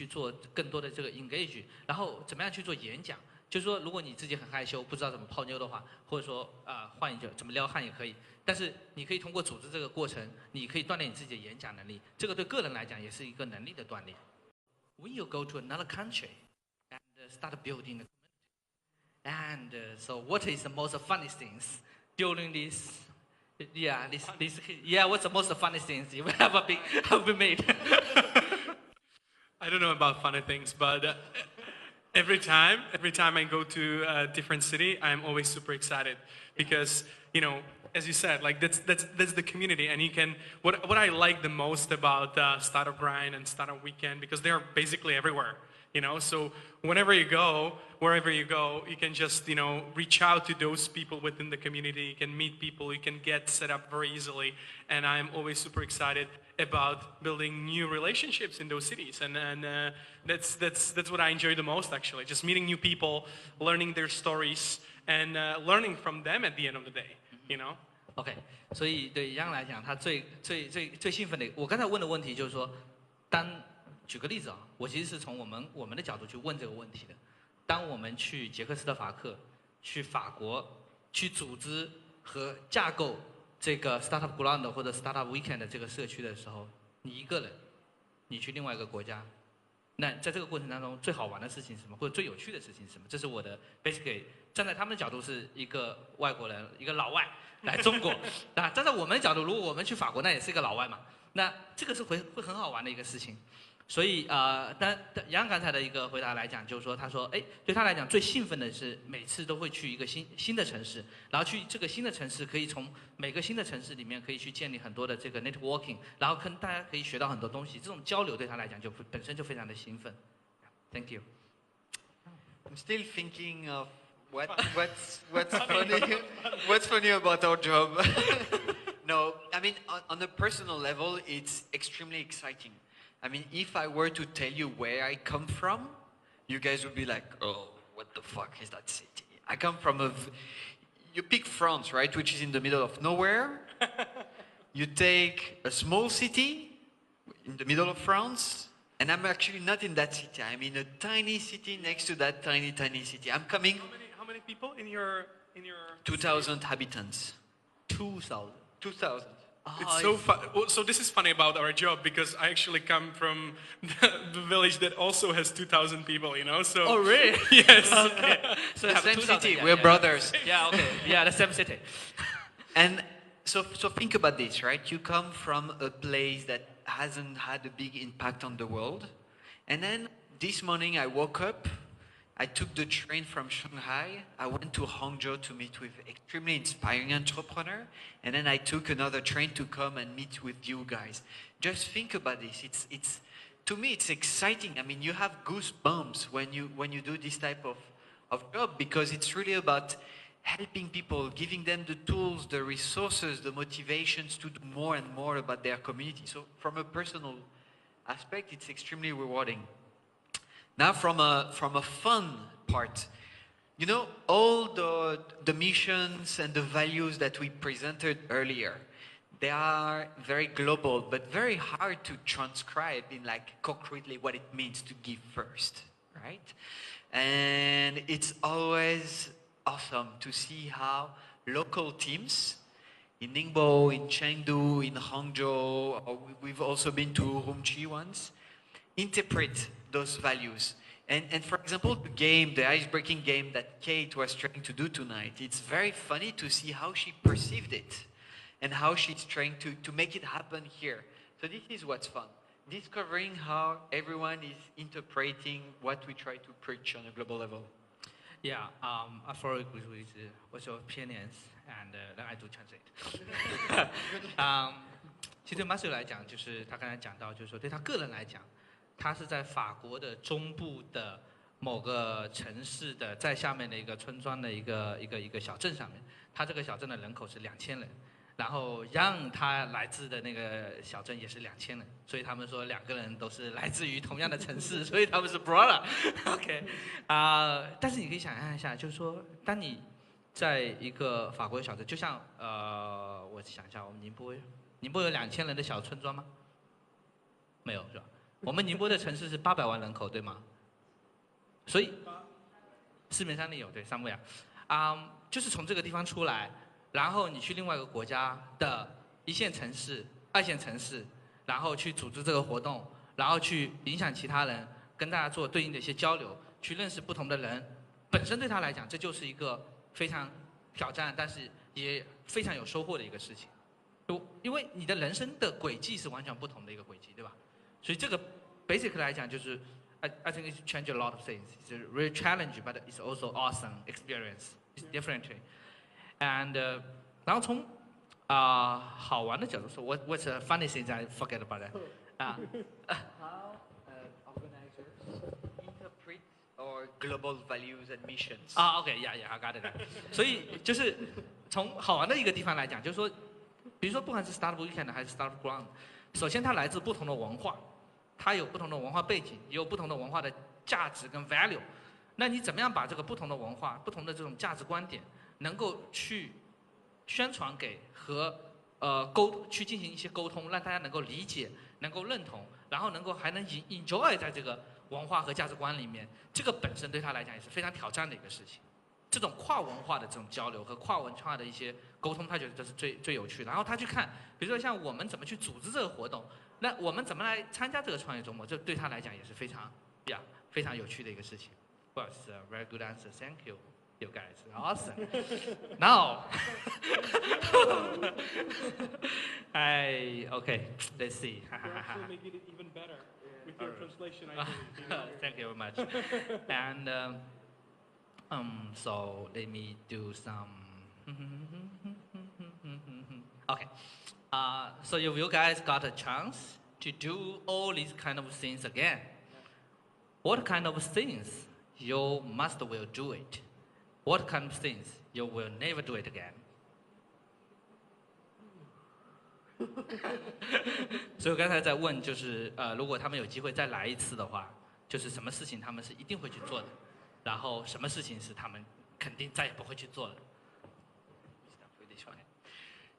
做更多的这个 engage？ 然后怎么样去做演讲？就是说，如果你自己很害羞，不知道怎么泡妞的话，或者说换一句怎么撩汉也可以。但是你可以通过组织这个过程，你可以锻炼你自己的演讲能力。这个对个人来讲也是一个能力的锻炼。When you go to another country and start building a community, and so what is the most funniest things during this? Yeah, what's the most funniest things you have made?
I don't know about funny things, but every time I go to a different city, I'm always super excited because, you know, as you said, like that's the community, and you can. What I like the most about Startup Grind and Startup Weekend, because they're basically everywhere, you know. So wherever you go, you can just, you know, reach out to those people within the community. You can meet people. You can get set up very easily, and I'm always super excited about building new relationships in those cities, and that's what I enjoy the most, actually. Just meeting new people, learning their stories, and learning from them at the end of the day. You know?
OK， 所以对杨来讲，他最兴奋的，我刚才问的问题就是说，举个例子啊，我其实是从我们的角度去问这个问题的。当我们去捷克斯洛伐克、去法国、去组织和架构这个 Startup Ground 或者 Startup Weekend 的这个社区的时候，你一个人，你去另外一个国家，那在这个过程当中最好玩的事情是什么，或者最有趣的事情是什么？这是我的 basically 站在他们的角度是一个外国人，一个老外来中国，啊，站在我们的角度，如果我们去法国，那也是一个老外嘛，那这个是会很好玩的一个事情。所以但杨刚才的一个回答来讲，就是说，他说，哎，对他来讲最兴奋的是每次都会去一个新的城市，然后去这个新的城市，可以从每个新的城市里面可以去建立很多的这个 networking， 然后跟大家可以学到很多东西，这种交流对他来讲就本身就非常的兴奋。Thank you.
I'm still thinking of what's funny about our job. No, I mean, on a personal level, it's extremely exciting. I mean, if I were to tell you where I come from, you guys would be like, oh, what the fuck is that city? I come from you pick France, right, which is in the middle of nowhere. You take a small city in the middle of France, and I'm actually not in that city. I'm in a tiny city next to that tiny city. I'm coming.
How many people in your
2,000 inhabitants.
2,000.
2,000.
It's so fun. So this is funny about our job because I actually come from the village that also has 2,000 people, you know. So.
Oh really?
Yes.
Okay. So you
The
have
same
2,000,
city.
yeah,
We're
yeah.
brothers.
Yeah. Okay. Yeah, the same city.
And so think about this, right? You come from a place that hasn't had a big impact on the world. And then this morning I woke up, I took the train from Shanghai, I went to Hangzhou to meet with extremely inspiring entrepreneur, and then I took another train to come and meet with you guys. Just think about this. It's to me it's exciting. I mean, you have goosebumps when you do this type of job because it's really about helping people, giving them the tools, the resources, the motivations to do more and more about their community. So from a personal aspect, it's extremely rewarding. Now from a fun part, you know, all the missions and the values that we presented earlier, they are very global, but very hard to transcribe in like concretely what it means to give first, right? And it's always awesome to see how local teams in Ningbo, in Chengdu, in Hangzhou, or we've also been to Urumqi once, interpret those values. And for example, the ice-breaking game that Kate was trying to do tonight, it's very funny to see how she perceived it and how she's trying to make it happen here. So this is what's fun. Discovering how everyone is interpreting what we try to preach on a global level.
Yeah, I fully agree with your opinions, and then I do translate. 其实对 Matthieu 来讲，就是他刚才讲到，就是说对他个人来讲，他是在法国的中部的某个城市的在下面的一个村庄的一个小镇上面，他这个小镇的人口是2000人。然后让他来自的那个小镇也是2000人，所以他们说两个人都是来自于同样的城市，所以他们是 brother。OK， 但是你可以想象一下，就是说，当你在一个法国的小镇，就像我想一下，我们宁波有2000人的小村庄吗？没有是吧？我们宁波的城市是800万人口，对吗？所以市面上有对somewhere，就是从这个地方出来。然后你去另外一个国家的1线城市、2线城市，然后去组织这个活动，然后去影响其他人，跟大家做对应的一些交流，去认识不同的人，本身对他来讲，这就是一个非常挑战，但是也非常有收获的一个事情。因为你的人生的轨迹是完全不同的一个轨迹，对吧？所以这个 basic 来讲就是 I think it's changed a lot of things. It's a real challenge, but it's also awesome experience. It's differently. And 然后从好玩的角度说 what's a funny thing I forget about that?
How organizers interpret our global values and missions.
OK, yeah, I got it. 所以就是从好玩的一个地方来讲，就是说，比如说不管是 Startup Weekend 还是 Startup Ground， 首先它来自不同的文化，它有不同的文化背景，也有不同的文化的价值跟 value。那你怎么样把这个不同的文化、不同的这种价值观点，能够去宣传给和去进行一些沟通，让大家能够理解、能够认同，然后还能 enjoy 在这个文化和价值观里面，这个本身对他来讲也是非常挑战的一个事情。这种跨文化的这种交流和跨文化的一些沟通，他觉得这是最有趣的。然后他去看，比如说像我们怎么去组织这个活动，那我们怎么来参加这个创业周末，这对他来讲也是非常有趣的一个事情。Well, it's a very good answer. Thank you, you guys. Awesome. Now, okay, let's see.
Actually make it even better with your translation. I believe.
Thank you very much. And so let me do some. Okay. So if you guys got a chance to do all these kind of things again, what kind of things you must will do it? What kind of things you will never do it again? 所以我刚才在问，就是如果他们有机会再来一次的话，就是什么事情他们是一定会去做的，然后什么事情是他们肯定再也不会去做的。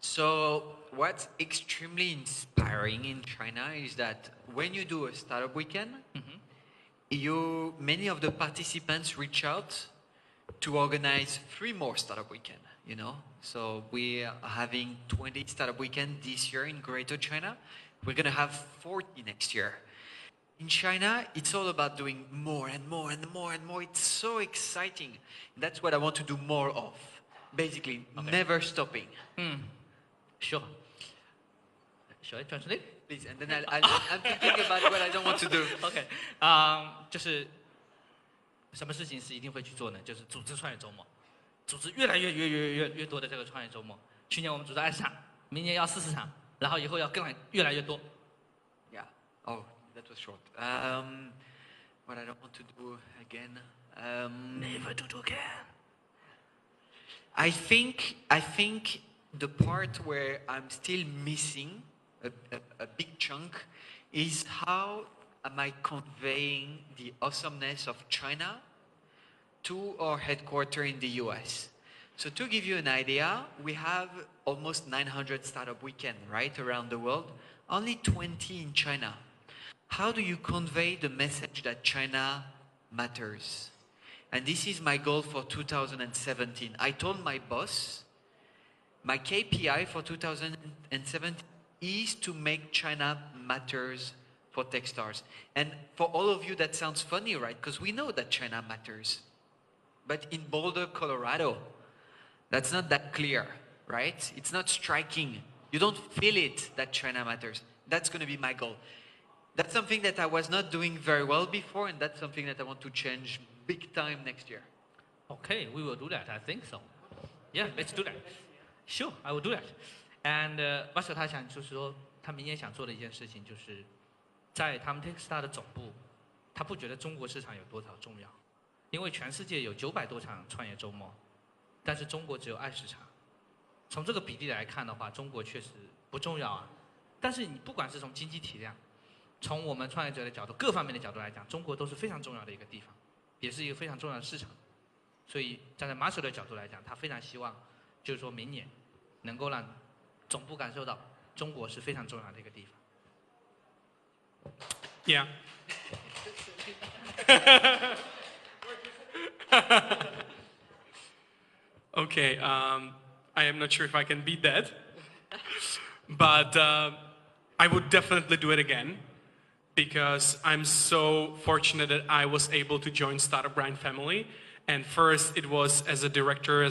So what's extremely inspiring in China is that when you do a startup weekend, many of the participants reach out to organize 3 more startup weekend, you know. So we are having 20 startup weekend this year in Greater China. We're going to have 40 next year. In China, it's all about doing more and more and more and more. It's so exciting. That's what I want to do more of. Basically, never stopping.
Sure. Shall I translate?
Please, and then I'm thinking about what I don't want to do.
OK，就是什么事情是一定会去做呢？就是组织创业周末，组织越来越多的这个创业周末。去年我们组织20场，明年要40场，然后以后要越来越多。
Yeah. Oh, that was short. What I don't want to do again.
Never do it again.
I think the part where I'm still missing a big chunk is how am I conveying the awesomeness of China to our headquarters in the US. So to give you an idea, we have almost 900 startup weekend, right, around the world, only 20 in China. How do you convey the message that China matters? And this is my goal for 2017. I told my boss, my KPI for 2017 is to make China matters for Techstars. And for all of you, that sounds funny, right? Because we know that China matters. But in Boulder, Colorado, that's not that clear, right? It's not striking. You don't feel it that China matters. That's going to be my goal. That's something that I was not doing very well before, and that's something that I want to change big time next year.
Okay, we will do that. I think so. Yeah, let's do that. Sure, I will do that. And Matthieu 他想就是说，他明年想做的一件事情，就是在他们 Techstar 的总部，他不觉得中国市场有多少重要，因为全世界有900多场创业周末，但是中国只有20场。从这个比例来看的话，中国确实不重要啊。但是你不管是从经济体量，从我们创业者的角度，各方面的角度来讲，中国都是非常重要的一个地方，也是一个非常重要的市场。所以站在 Matthieu 的角度来讲，他非常希望，就是说明年能够让总部感受到中国是非常重要的一个地方。
Yeah. Okay, I am not sure if I can beat that, but I would definitely do it again because I'm so fortunate that I was able to join Startup Grind family. And first, it was as a director,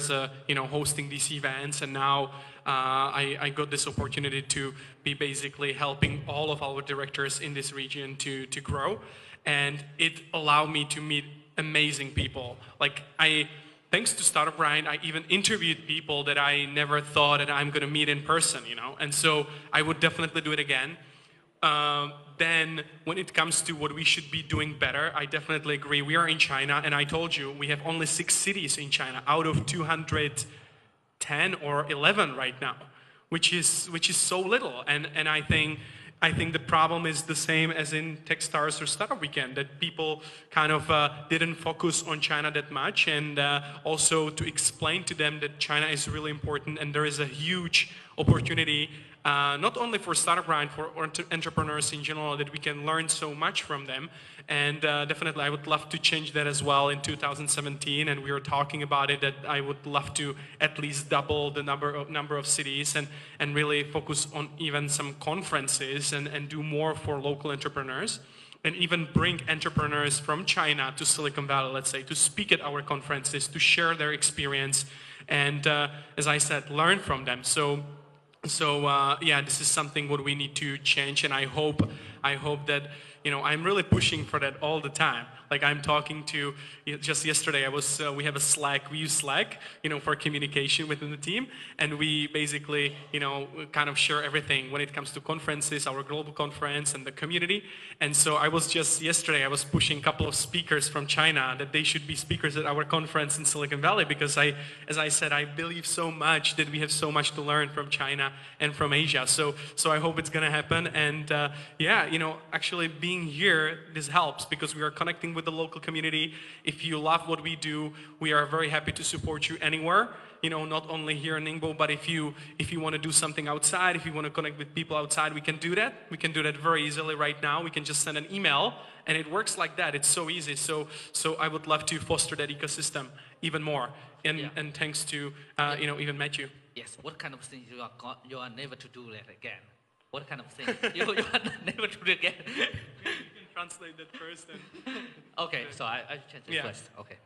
hosting these events, and now I got this opportunity to be basically helping all of our directors in this region to grow, and it allowed me to meet amazing people. Thanks to Startup Grind, I even interviewed people that I never thought that I'm going to meet in person, and so I would definitely do it again. Then when it comes to what we should be doing better, I definitely agree. We are in China, and I told you we have only 6 cities in China out of 210 or 11 right now, which is so little. And I think the problem is the same as in Techstars or Startup Weekend, that people kind of didn't focus on China that much, and also to explain to them that China is really important and there is a huge opportunity. Not only for Startup Grind, for entrepreneurs in general, that we can learn so much from them. And definitely I would love to change that as well in 2017. And we were talking about it, that I would love to at least double the number of cities and really focus on even some conferences and do more for local entrepreneurs. And even bring entrepreneurs from China to Silicon Valley, let's say, to speak at our conferences, to share their experience. And as I said, learn from them. So yeah, this is something what we need to change, and I hope that I'm really pushing for that all the time. Like I'm talking to, just yesterday we have a Slack, we use Slack, for communication within the team. And we basically, kind of share everything when it comes to conferences, our global conference and the community. And so yesterday I was pushing a couple of speakers from China that they should be speakers at our conference in Silicon Valley, because as I said, I believe so much that we have so much to learn from China and from Asia. So I hope it's going to happen. And actually being here, this helps because we are connecting with the local community. If you love what we do, we are very happy to support you anywhere. Not only here in Ningbo, but if you want to do something outside, if you want to connect with people outside, we can do that. We can do that very easily right now. We can just send an email, and it works like that. It's so easy. So I would love to foster that ecosystem even more. And thanks to even Matthieu.
Yes. What kind of things you are never to do that again? What kind of things you are never to do again?
You can translate that first.
Okay. So I change it first. Okay.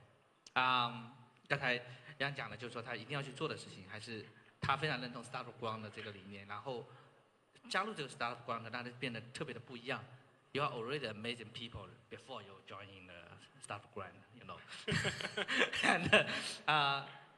刚才杨讲的就是说他一定要去做的事情，还是他非常认同 Startup Ground 的这个理念，然后加入这个 Startup Ground 让它变得特别的不一样。You are already amazing people before you joining the Startup Ground, And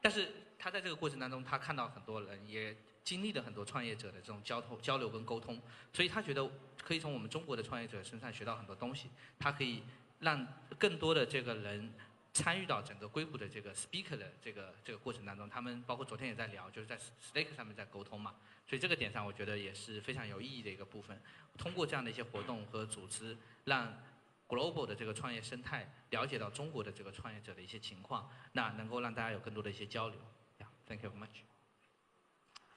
但是他在这个过程当中，他看到很多人，也经历了很多创业者的这种交流跟沟通，所以他觉得可以从我们中国的创业者身上学到很多东西，他可以让更多的这个人参与到整个硅谷的这个 speaker 的这个过程当中，他们包括昨天也在聊，就是在 Slack 上面在沟通嘛，所以这个点上我觉得也是非常有意义的一个部分。通过这样的一些活动和组织，让 global 的这个创业生态了解到中国的这个创业者的一些情况，那能够让大家有更多的一些交流。Yeah, thank you very much.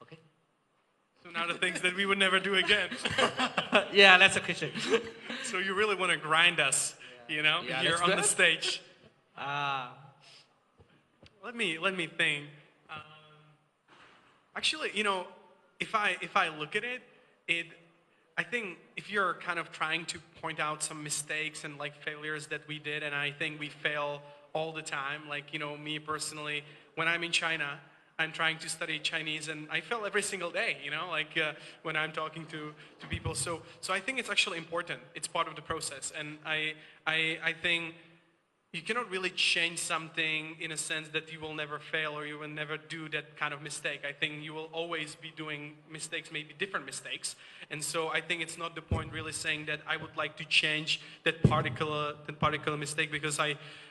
Okay.
So now the things that we would never do again.
Yeah, that's a question.
So you really want to grind us, here on the stage. Let me think. Actually, if I look at it, I think if you're kind of trying to point out some mistakes and like failures that we did, and I think we fail all the time. Like me personally, when I'm in China, I'm trying to study Chinese, and I fail every single day. When I'm talking to people. So I think it's actually important. It's part of the process, and I think you cannot really change something in a sense that you will never fail or you will never do that kind of mistake. I think you will always be doing mistakes, maybe different mistakes. And so I think it's not the point really saying that I would like to change that particular mistake, because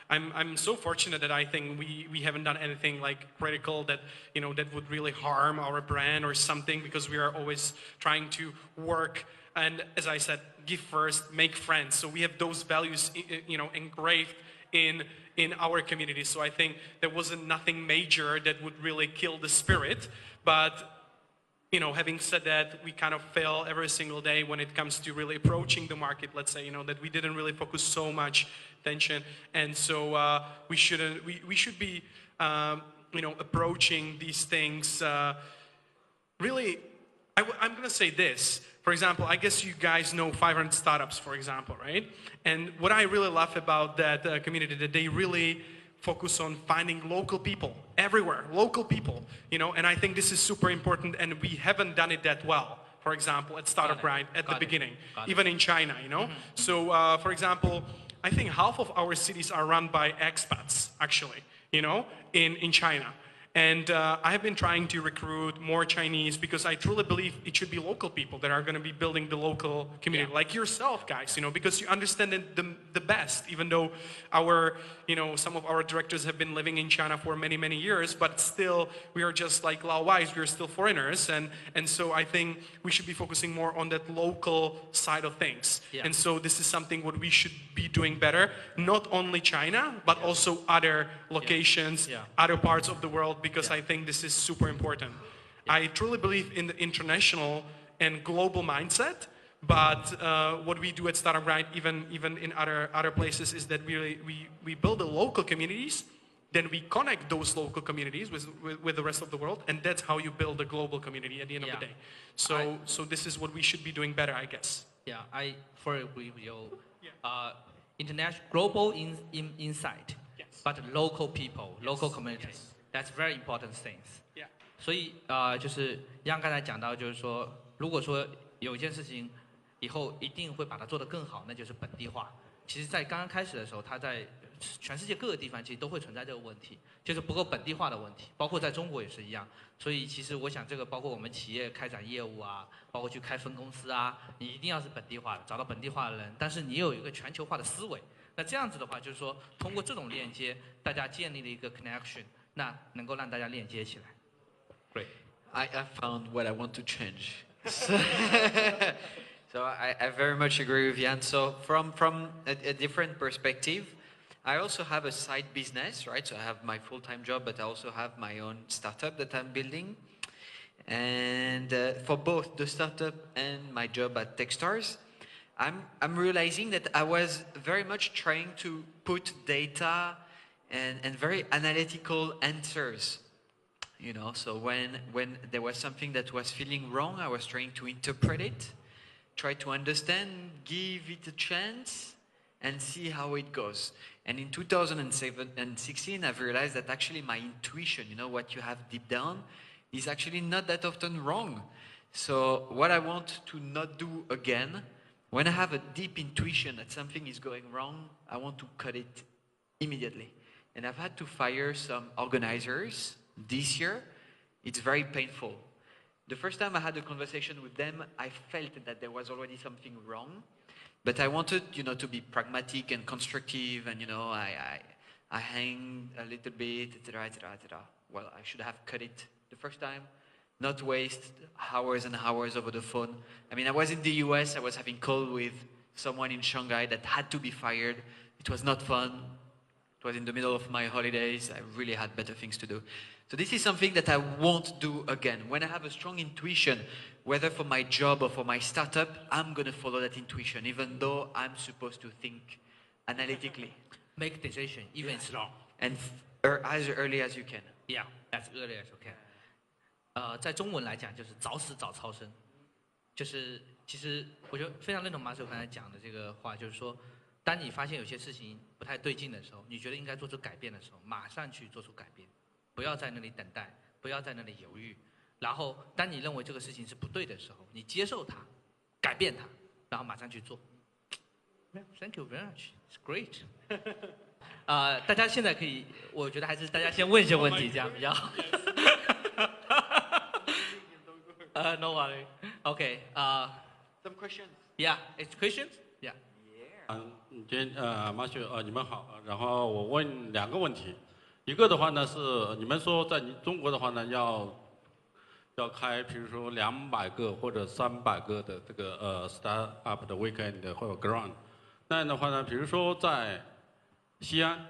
I'm so fortunate that I think we haven't done anything like critical that that would really harm our brand or something, because we are always trying to work and, as I said, give first, make friends. So we have those values engraved in our community. So I think there wasn't nothing major that would really kill the spirit. But having said that, we kind of fail every single day when it comes to really approaching the market. Let's say that we didn't really focus so much attention, and so we should be approaching these things really. I'm going to say this. For example, I guess you guys know 500 startups, for example, right? And what I really love about that community, that they really focus on finding local people everywhere, local people, and I think this is super important, and we haven't done it that well, for example, at Startup Grind at the beginning, even in China, So, for example, I think half of our cities are run by expats, actually, in China. And I have been trying to recruit more Chinese, because I truly believe it should be local people that are going to be building the local community, like yourself, guys, because you understand it the best, even though some of our directors have been living in China for many, many years, but still we are just like Laowais, we are still foreigners. And so I think we should be focusing more on that local side of things. Yeah. And so this is something what we should be doing better, not only China, but also other locations, other parts of the world, because I think this is super important. I truly believe in the international and global mindset, but what we do at Startup Grind, even in other places, is that we build the local communities, then we connect those local communities with the rest of the world, and that's how you build a global community at the end of the day. So this is what we should be doing better, I guess.
Yeah, I fully agree with you. International, global insight, but local people, local communities. That's very important things.
Yeah.
所以就是像刚才讲到，就是说，如果说有一件事情以后一定会把它做得更好，那就是本地化。其实，在刚刚开始的时候，它在全世界各个地方其实都会存在这个问题，就是不够本地化的问题，包括在中国也是一样。所以，其实我想，这个包括我们企业开展业务啊，包括去开分公司啊，你一定要是本地化的，找到本地化的人，但是你有一个全球化的思维。那这样子的话，就是说，通过这种链接，大家建立了一个 connection， 那能够让大家链接起来。Great.
I found what I want to change. So I very much agree with Jan. So from a different perspective, I also have a side business, right? So I have my full-time job, but I also have my own startup that I'm building. And for both the startup and my job at Techstars, I'm realizing that I was very much trying to put data and very analytical answers. You know, so when there was something that was feeling wrong, I was trying to interpret it, try to understand, give it a chance, and see how it goes. And in 2016, I've realized that actually my intuition, you know, what you have deep down, is actually not that often wrong. So what I want to not do again, when I have a deep intuition that something is going wrong, I want to cut it immediately. And I've had to fire some organizers this year. It's very painful. The first time I had a conversation with them, I felt that there was already something wrong. But I wanted, you know, to be pragmatic and constructive, and, you know, I hang a little bit, etc., etc., etc. Well, I should have cut it the first time, not waste hours and hours over the phone. I mean, I was in the US, I was having call with someone in Shanghai that had to be fired. It was not fun. It was in the middle of my holidays. I really had better things to do. So this is something that I won't do again. When I have a strong intuition, whether for my job or for my startup, I'm going to follow that intuition, even though I'm supposed to think analytically.
Make decision, even it's wrong.
And as early as you can.
Yeah, as early as you can. 在中文来讲就是早死早超生，就是其实我觉得非常认同马师傅刚才讲的这个话，就是说，当你发现有些事情不太对劲的时候，你觉得应该做出改变的时候，马上去做出改变，不要在那里等待，不要在那里犹豫。然后，当你认为这个事情是不对的时候，你接受它，改变它，然后马上去做。Thank you very much. It's great. 大家现在可以，我觉得还是大家先问一些问题，这样比较好。No worry. Okay.
Some questions.
Yeah. It's questions. Yeah.
马雪你们好。然后我问2个问题，一个的话呢是你们说在中国的话呢要开，比如说200个或者300个的这个startup 的 weekend 或者 ground， 那样的话呢，比如说在西安，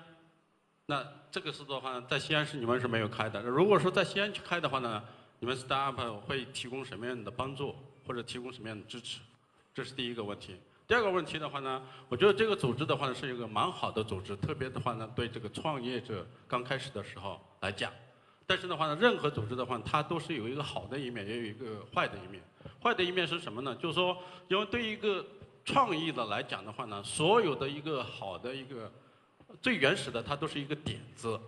那这个是的话，在西安是你们是没有开的。如果说在西安去开的话呢，你们 startup 会提供什么样的帮助，或者提供什么样的支持？这是第一个问题。第二个问题的话呢，我觉得这个组织的话呢是一个蛮好的组织，特别的话呢对这个创业者刚开始的时候来讲。但是的话呢，任何组织的话，它都是有一个好的一面，也有一个坏的一面。坏的一面是什么呢？就是说，因为对于一个创意的来讲的话呢，所有的一个好的一个最原始的，它都是一个点子。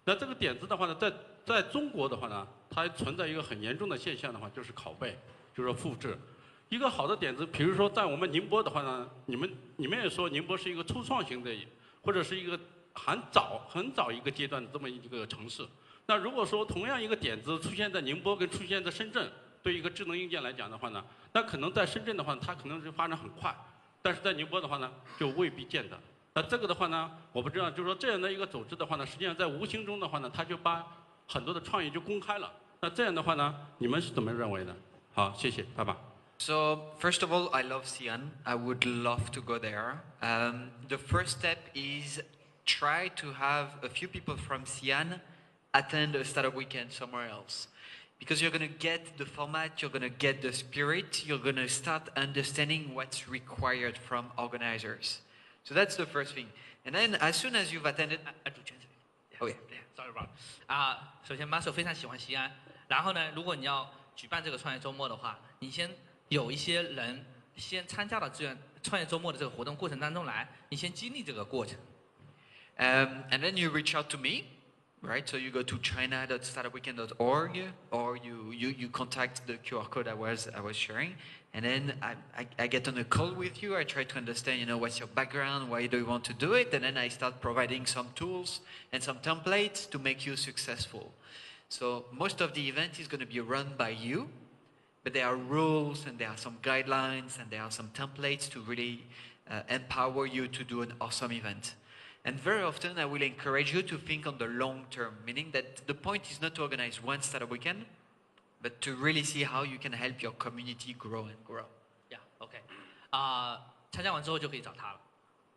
那这个点子的话呢，在中国的话呢，它存在一个很严重的现象的话，就是拷贝，就是说复制。一个好的点子，比如说在我们宁波的话呢，你们也说宁波是一个初创型的，或者是一个很早一个阶段的这么一个城市。那如果说同样一个点子出现在宁波跟出现在深圳，对一个智能硬件来讲的话呢，那可能在深圳的话，它可能是发展很快，但是在宁波的话呢，就未必见得。那这个的话呢，我不知道，就是说这样的一个组织的话呢，实际上在无形中的话呢，它就把很多的创意就公开了。那这样的话呢，你们是怎么认为的？好，谢谢，拜拜。
So first of all, I love Xi'an. I would love to go there. The first step is try to have a few people from Xi'an attend a startup weekend somewhere else. Because you're going to get the format, you're going to get the spirit, you're going to start understanding what's required from organizers. So that's the first thing. And then as soon as you've attended...
Oh yeah. Sorry about. 首先 Marcel 非常喜欢西安。然后呢，如果你要举办这个创业周末的话，你先有一些人先参加到创业周末的这个活动过程当中来，你先经历这个过程。
And then you reach out to me. right? So you go to china.startupweekend.org, or you contact the QR code I was sharing, and then I get on a call with you. I try to understand, what's your background, why do you want to do it, and then I start providing some tools and some templates to make you successful. So most of the event is going to be run by you, but there are rules and there are some guidelines and there are some templates to really empower you to do an awesome event. And very often I will encourage you to think on the long term, meaning that the point is not to organize one startup weekend, but to really see how you can help your community grow and grow.
Yeah, OK，参加完之后就可以找他了。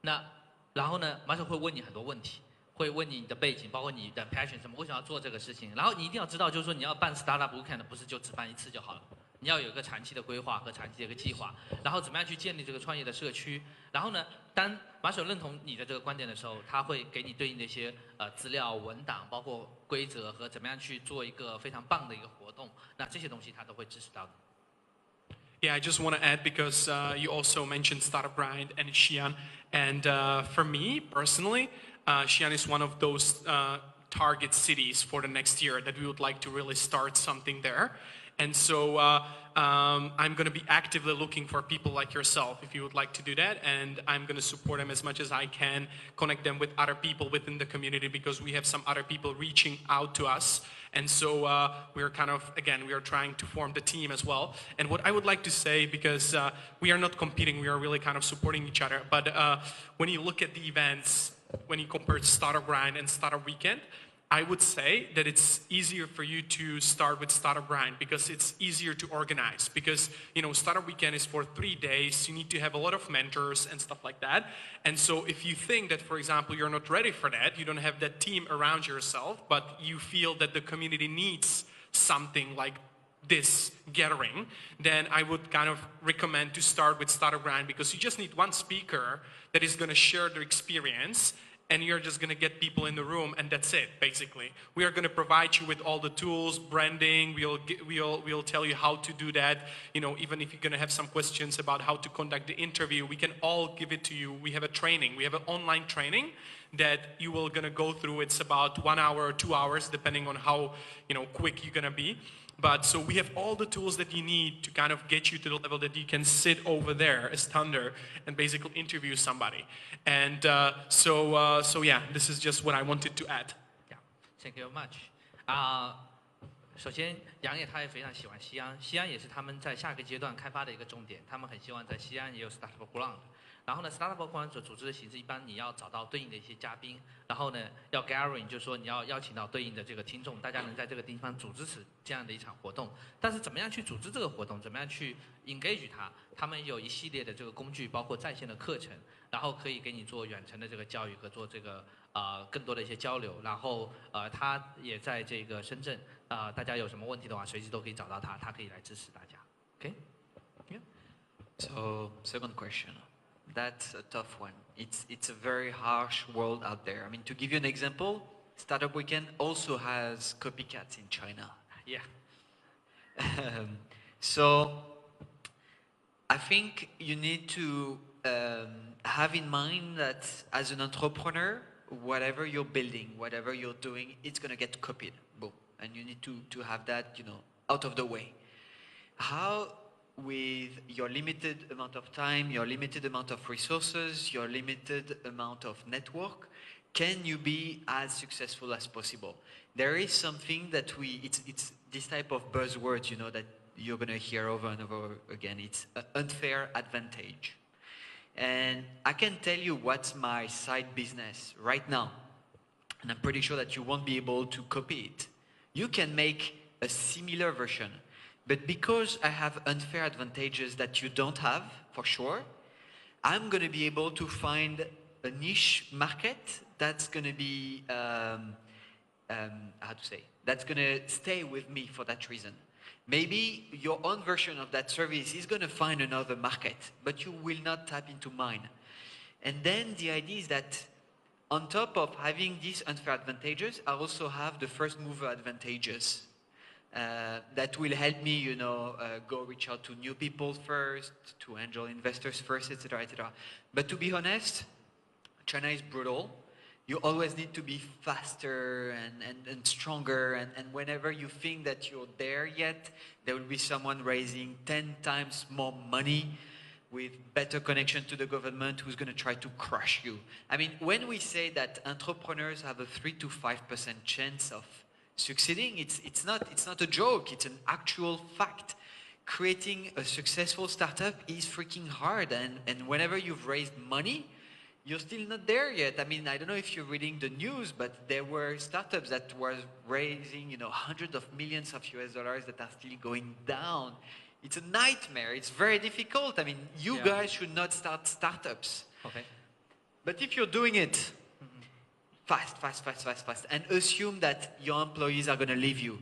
那然后呢，马总会问你很多问题，会问你的背景，包括你的 passion 什么，为什么要做这个事情。然后你一定要知道，就是说你要办 startup weekend 不是就只办一次就好了。你要有一个长期的规划和长期的一个计划，然后怎么样去建立这个创业的社区。然后呢，当马首认同你的这个观点的时候，他会给你对应的一些资料、文档，包括规则和怎么样去做一个非常棒的一个活动。那这些东西他都会支持到的。
Yeah, I just want to add because you also mentioned Startup Grind and Xi'an, and for me personally, Xi'an is one of those target cities for the next year that we would like to really start something there. And so I'm going to be actively looking for people like yourself if you would like to do that. And I'm going to support them as much as I can, connect them with other people within the community because we have some other people reaching out to us. And so we're kind of, again, we are trying to form the team as well. And what I would like to say, because we are not competing, we are really kind of supporting each other. But when you look at the events, when you compare Startup Grind and Startup Weekend, I would say that it's easier for you to start with Startup Grind because it's easier to organize. Because, Startup Weekend is for 3 days. You need to have a lot of mentors and stuff like that. And so if you think that, for example, you're not ready for that, you don't have that team around yourself, but you feel that the community needs something like this gathering, then I would kind of recommend to start with Startup Grind because you just need one speaker that is going to share their experience, and you're just going to get people in the room, and that's it, basically. We are going to provide you with all the tools, branding. We'll tell you how to do that. Even if you're going to have some questions about how to conduct the interview, we can all give it to you. We have a training. We have an online training that you will going to go through. It's about 1 hour or 2 hours, depending on how quick you're going to be. But so we have all the tools that you need to kind of get you to the level that you can sit over there as Thunder and basically interview somebody. And so yeah, this is just what I wanted to add.
Yeah, thank you very much. 首先，杨野他也非常喜欢西安，西安也是他们在下个阶段开发的一个重点。他们很希望在西安也有 Startup Ground。然后呢 ，Startup Ground 所组织的形式，一般你要找到对应的一些嘉宾，然后呢，要 gathering， 就是说你要邀请到对应的这个听众，大家能在这个地方组织这样的一场活动。但是怎么样去组织这个活动，怎么样去 engage 它，他们有一系列的这个工具，包括在线的课程，然后可以给你做远程的这个教育和做这个更多的一些交流。然后他也在这个深圳，大家有什么问题的话，随时都可以找到他，他可以来支持大家。OK？
Yeah. So second question. That's a tough one. It's a very harsh world out there. I mean, to give you an example, Startup Weekend also has copycats in China.
Yeah.
So I think you need to have in mind that as an entrepreneur, whatever you're building, whatever you're doing, it's going to get copied. Boom. And you need to have that, out of the way. How, with your limited amount of time, your limited amount of resources, your limited amount of network, can you be as successful as possible? There is something that it's this type of buzzwords, that you're going to hear over and over again. It's an unfair advantage. And I can tell you what's my side business right now. And I'm pretty sure that you won't be able to copy it. You can make a similar version. But because I have unfair advantages that you don't have, for sure, I'm going to be able to find a niche market that's going to be, that's going to stay with me for that reason. Maybe your own version of that service is going to find another market, but you will not tap into mine. And then the idea is that on top of having these unfair advantages, I also have the first mover advantages. That will help me, go reach out to new people first, to angel investors first, etc., etc. But to be honest, China is brutal. You always need to be faster and stronger. And whenever you think that you're there yet, there will be someone raising 10 times more money with better connection to the government who's going to try to crush you. I mean, when we say that entrepreneurs have a 3 to 5% chance of succeeding, it's not a joke, it's an actual fact. Creating a successful startup is freaking hard, and whenever you've raised money, you're still not there yet. I mean, I don't know if you're reading the news, but there were startups that were raising, hundreds of millions of US dollars that are still going down. It's a nightmare. It's very difficult. I mean, you guys should not start startups.
Okay.
But if you're doing it fast, and assume that your employees are going to leave you,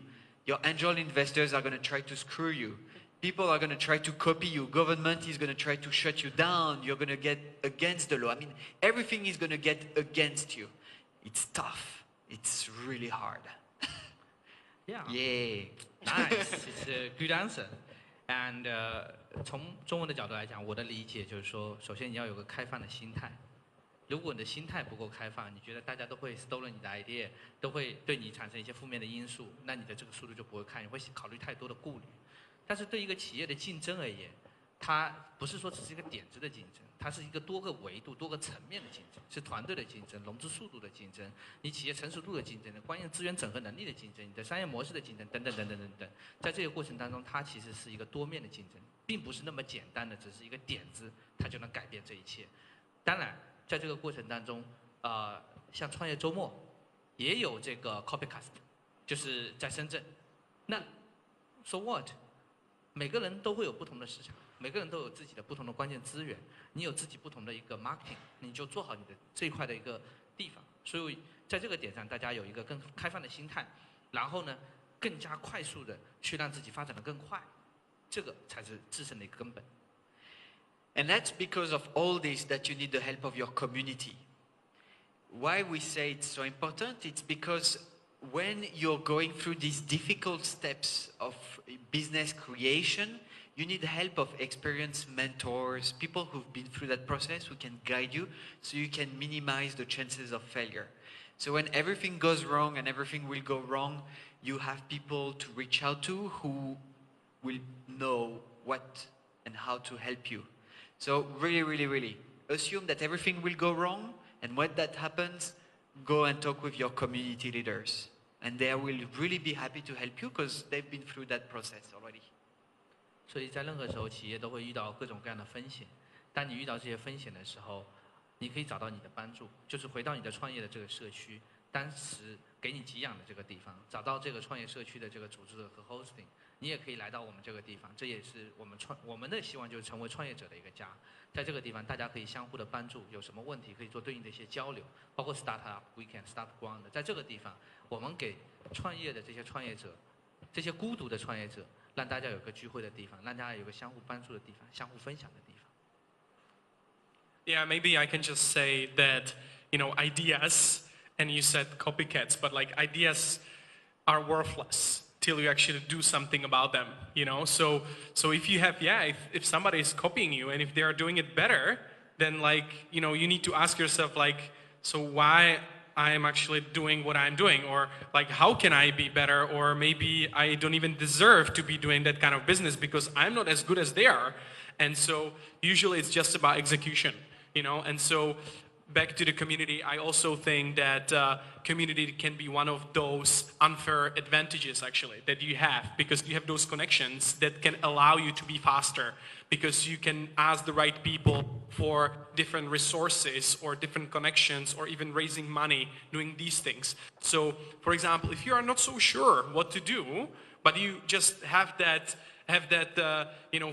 your angel investors are going to try to screw you, people are going to try to copy you, government is going to try to shut you down, you're going to get against the law. I mean, everything is going to get against you. It's tough. It's really hard.
Yeah.
Yay.
Nice. It's a good answer. And 从中文的角度来讲，我的理解就是说，首先你要有个开放的心态。如果你的心态不够开放，你觉得大家都会 stolen 你的 idea， 都会对你产生一些负面的因素，那你的这个速度就不会看，你会考虑太多的顾虑。但是对一个企业的竞争而言，它不是说只是一个点子的竞争，它是一个多个维度、多个层面的竞争，是团队的竞争、融资速度的竞争、你企业成熟度的竞争、关键资源整合能力的竞争、你的商业模式的竞争等等等等等等。在这个过程当中，它其实是一个多面的竞争，并不是那么简单的，只是一个点子，它就能改变这一切。当然，在这个过程当中，像创业周末也有这个 copycast， 就是在深圳。那 so what？ 每个人都会有不同的市场，每个人都有自己的不同的关键资源，你有自己不同的一个 marketing， 你就做好你的这一块的一个地方。所以在这个点上，大家有一个更开放的心态，然后呢，更加快速的去让自己发展得更快，这个才是制胜的一个根本。
And that's because of all this that you need the help of your community. Why we say it's so important? It's because when you're going through these difficult steps of business creation, you need the help of experienced mentors, people who've been through that process who can guide you so you can minimize the chances of failure. So when everything goes wrong and everything will go wrong, you have people to reach out to who will know what and how to help you. So really, assume that everything will go wrong, and when that happens, go and talk with your community leaders. And they will really be happy to help you because they've been through that process already.
所以在任何时候，企业都会遇到各种各样的风险。当你遇到这些风险的时候，你可以找到你的帮助，就是回到你的创业的这个社区，当时给你给养的这个地方，找到这个创业社区的这个组织和 hosting。你也可以来到我们这个地方，这也是我们的希望，就是成为创业者的一个家。在这个地方，大家可以相互的帮助，有什么问题可以做对应的一些交流，包括 startup weekend、start ground。在这个地方，我们给创业的这些创业者，这些孤独的创业者，让大家有个聚会的地方，让大家有个相互帮助的地方，相互分享的地方。
Yeah, maybe I can just say that, ideas, and you said copycats, but like ideas are worthless till you actually do something about them, So if you have, if somebody is copying you and if they are doing it better, then you need to ask yourself so why I am actually doing what I'm doing, or how can I be better, or maybe I don't even deserve to be doing that kind of business because I'm not as good as they are. And so usually it's just about execution, and so back to the community, I also think that community can be one of those unfair advantages actually that you have, because you have those connections that can allow you to be faster, because you can ask the right people for different resources or different connections or even raising money doing these things. So for example, if you are not so sure what to do, but you just have that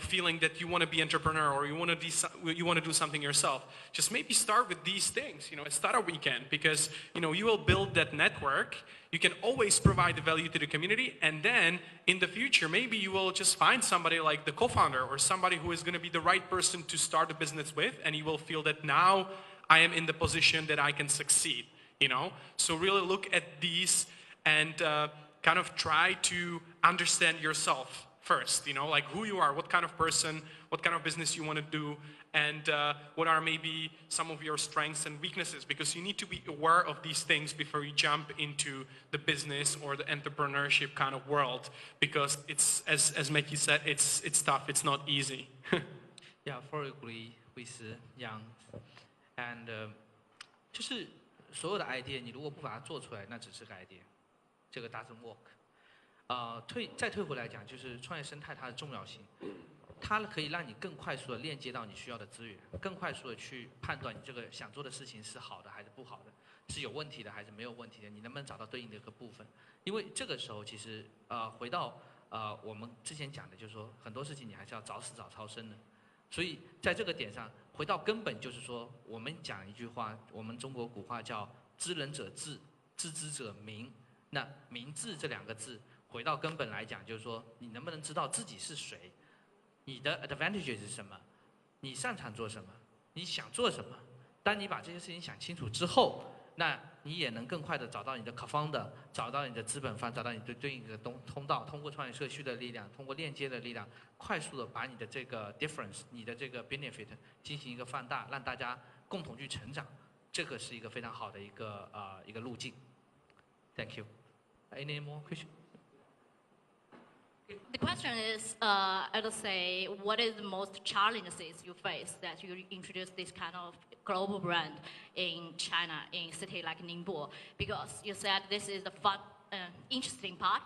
feeling that you want to be entrepreneur or you want to do something yourself, just maybe start with these things, start a weekend, because you will build that network. You can always provide the value to the community, and then in the future maybe you will just find somebody like the co-founder or somebody who is going to be the right person to start a business with, and you will feel that now I am in the position that I can succeed. So really look at these and kind of try to understand yourself first, like who you are, what kind of person, what kind of business you want to do, and what are maybe some of your strengths and weaknesses, because you need to be aware of these things before you jump into the business or the entrepreneurship kind of world, because it's, as Matthieu said, it's tough, it's not easy.
Yeah, fully agree with Yang. And 就是所有的 idea， 你如果不把它做出来，那只是个 idea， 这个 doesn't work。再退回来讲，就是创业生态它的重要性，它可以让你更快速的链接到你需要的资源，更快速的去判断你这个想做的事情是好的还是不好的，是有问题的还是没有问题的，你能不能找到对应的一个部分？因为这个时候其实回到我们之前讲的，就是说很多事情你还是要早死早超生的，所以在这个点上回到根本，就是说我们讲一句话，我们中国古话叫知人者智，知之者明。那明智这两个字，回到根本来讲，就是说你能不能知道自己是谁，你的 advantage 是什么，你擅长做什么，你想做什么。当你把这些事情想清楚之后，那你也能更快的找到你的 co-founder， 找到你的资本方，找到你对应的通道，通过创业社区的力量，通过链接的力量，快速的把你的这个 difference， 你的这个 benefit 进行一个放大，让大家共同去成长，这个是一个非常好的一个路径。Thank you. Any more questions?
The question is, I would say, what is the most challenges you face that you introduce this kind of global brand in China, in a city like Ningbo? Because you said this is the fun, interesting part.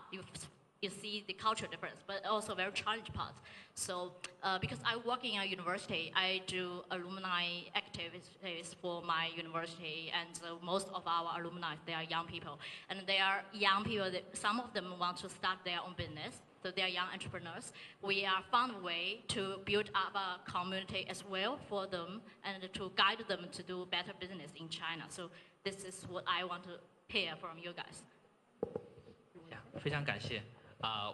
You see the cultural difference, but also very challenging part. So, because I work in a university, I do alumni activities for my university, and most of our alumni, they are young people. And they are young people, some of them want to start their own business, so they are young entrepreneurs. We are found a way to build up a community as well for them, and to guide them to do better business in China. So this is what I want to hear from you guys.
Yeah, 非常感谢。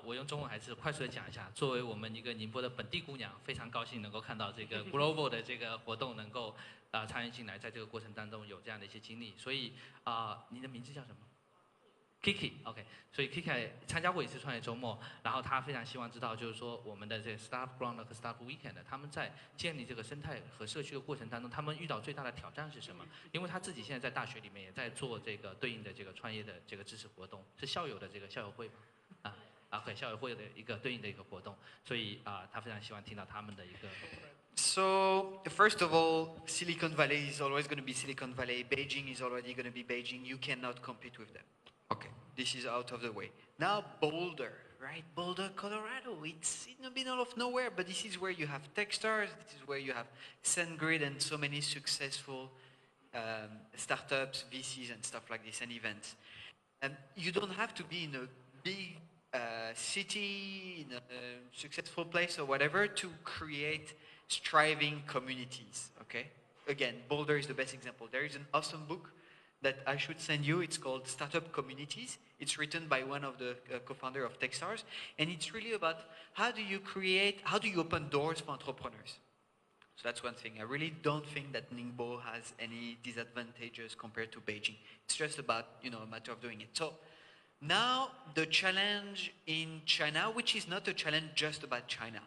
我用中文还是快速的讲一下。作为我们一个宁波的本地姑娘，非常高兴能够看到这个 global 的这个活动能够参与进来，在这个过程当中有这样的一些经历。所以你的名字叫什么 ？Kiki，OK， 所以 Kiki 参加过一次创业周末，然后他非常希望知道，就是说我们的这个 Startup Ground 和 Startup Weekend， 他们在建立这个生态和社区的过程当中，他们遇到最大的挑战是什么？因为他自己现在在大学里面也在做这个对应的这个创业的这个支持活动，是校友的这个校友会吗？校友会的一个对应的一个活动，所以他非常希望听到他们的一个。
So, first of all, Silicon Valley is always going to be Silicon Valley. Beijing is already going to be Beijing. You cannot compete with them. Okay, this is out of the way. Now, Boulder, right? Boulder, Colorado. It's in the middle of nowhere, but this is where you have Techstars. This is where you have SendGrid and so many successful startups, VCs, and stuff like this, and events. And you don't have to be in a big city, in a successful place or whatever, to create striving communities, okay? Again, Boulder is the best example. There is an awesome book that I should send you. It's called Startup Communities. It's written by one of the co-founder of Techstars, and it's really about how do you open doors for entrepreneurs. So that's one thing. I really don't think that Ningbo has any disadvantages compared to Beijing. It's just about, a matter of doing it. So now the challenge in China, which is not a challenge just about China.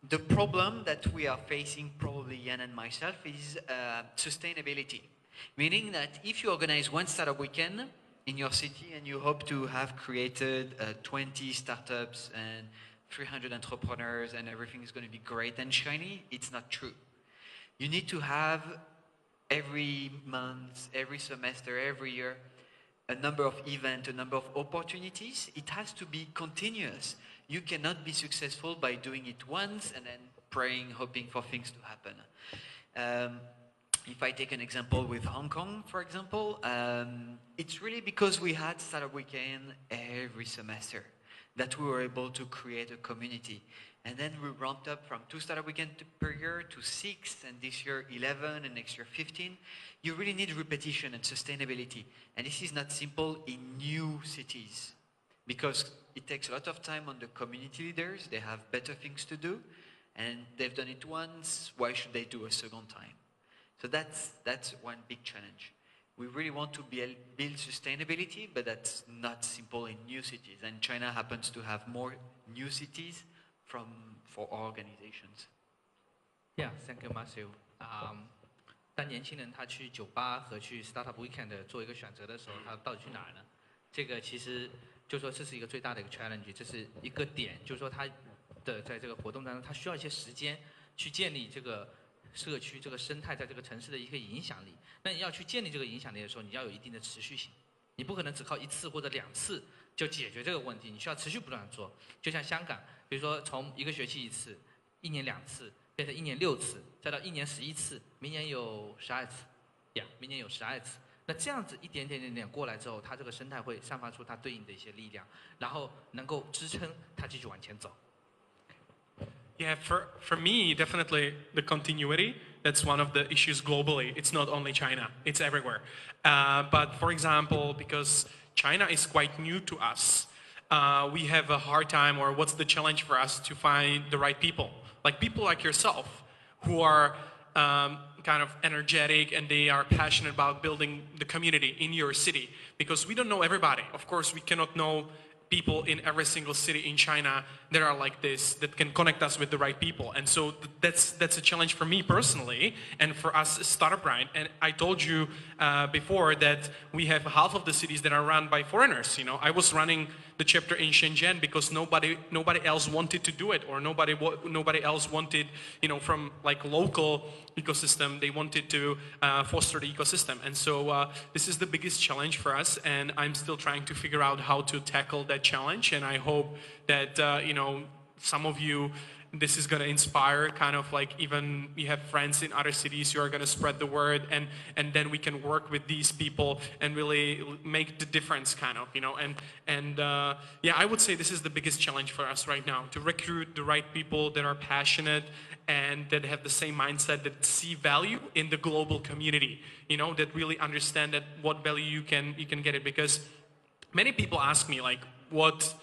The problem that we are facing, probably Yan and myself, is sustainability. Meaning that if you organize one startup weekend in your city and you hope to have created 20 startups and 300 entrepreneurs and everything is going to be great and shiny, it's not true. You need to have every month, every semester, every year, a number of events, a number of opportunities. It has to be continuous. You cannot be successful by doing it once and then praying, hoping for things to happen. If I take an example with Hong Kong, for example, it's really because we had Startup Weekend every semester that we were able to create a community. And then we ramped up from 2 Startup Weekends per year to 6, and this year 11, and next year 15. You really need repetition and sustainability. And this is not simple in new cities, because it takes a lot of time on the community leaders. They have better things to do, and they've done it once. Why should they do a second time? So that's one big challenge. we really want to build sustainability, but that's not simple in new cities. And China happens to have more new cities for organizations.
Yeah, thank you, Matthieu. 当年轻人他去酒吧和去 Startup Weekend 做一个选择的时候，他到底去哪儿呢？这个其实就说这是一个最大的一个 challenge， 这是一个点，就是说他的在这个活动当中，他需要一些时间去建立这个社区、这个生态在这个城市的一个影响力。那你要去建立这个影响力的时候，你要有一定的持续性，你不可能只靠1次或者2次就解决这个问题，你需要持续不断地做。就像香港，比如说从1个学期1次，1年2次。变成1年6次，再到1年11次，明年有12次，明年有12次。那这样子一点点过来之后，它这个生态会散发出它对应的一些力量，然后能够支撑它继续往前走。
Yeah, for me, definitely the continuity. That's one of the issues globally. It's not only China, it's everywhere. But for example, because China is quite new to us, we have a hard time, or what's the challenge for us to find the right people? Like people like yourself, who are kind of energetic and they are passionate about building the community in your city. Because we don't know everybody. Of course, we cannot know people in every single city in China that are like this, that can connect us with the right people. And so that's a challenge for me personally and for us as Startup Grind. And I told you before that we have half of the cities that are run by foreigners. You know, I was running the chapter in Shenzhen because nobody else wanted to do it, or nobody else wanted, you know, from like local ecosystem, they wanted to foster the ecosystem. And so this is the biggest challenge for us, and I'm still trying to figure out how to tackle that challenge. And I hope that you know, some of you, this is going to inspire, kind of like, even you have friends in other cities, you are going to spread the word, and then we can work with these people and really make the difference, kind of, you know. And yeah, I would say this is the biggest challenge for us right now, to recruit the right people that are passionate and that have the same mindset, that see value in the global community, you know, that really understand that what value you can get it. Because many people ask me, like, what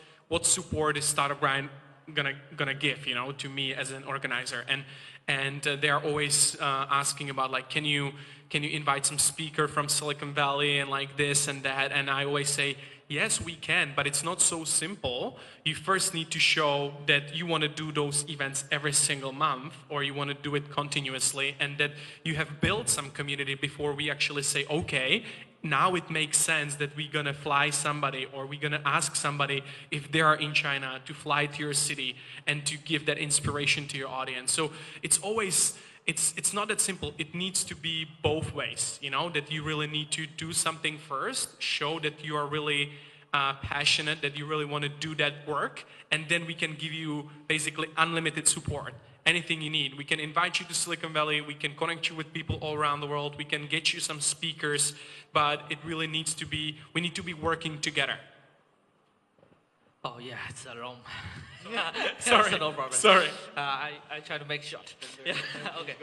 support is Startup Grind gonna give, you know, to me as an organizer, and they are always asking about, like, can you invite some speaker from Silicon Valley and like this and that, and I always say, yes, we can, but it's not so simple. You first need to show that you want to do those events every single month, or you want to do it continuously, and that you have built some community before we actually say, okay, now it makes sense that we're going to fly somebody, or we're going to ask somebody if they are in China to fly to your city and to give that inspiration to your audience. So it's always, it's not that simple. It needs to be both ways, you know, that you really need to do something first, show that you are really passionate, that you really want to do that work, and then we can give you basically unlimited support. Anything you need. We can invite you to Silicon Valley, we can connect you with people all around the world, we can get you some speakers, but it really needs to be, we need to be working together.
Oh yeah, it's a long.
Sorry,
no problem.
Sorry.
I try to make short. Yeah, okay.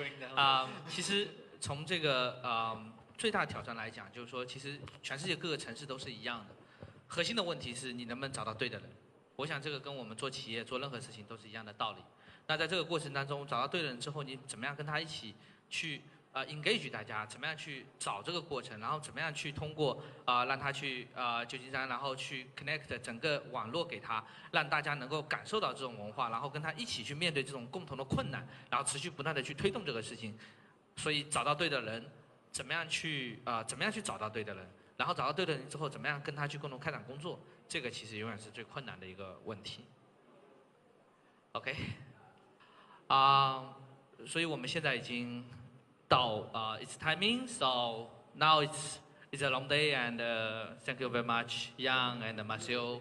其实从这个最大的挑战来讲，就是说，其实全世界各个城市都是一样的，核心的问题是你能不能找到对的人。我想这个跟我们做企业做任何事情都是一样的道理。那在这个过程当中，找到对的人之后，你怎么样跟他一起去engage 大家，怎么样去找这个过程，然后怎么样去通过让他去旧金山，然后去 connect 整个网络给他，让大家能够感受到这种文化，然后跟他一起去面对这种共同的困难，然后持续不断的去推动这个事情。所以找到对的人，怎么样去找到对的人，然后找到对的人之后，怎么样跟他去共同开展工作，这个其实永远是最困难的一个问题。OK。所以我们现在已经到its timing, so now it's a long day, and thank you very much, Yang and Matthieu.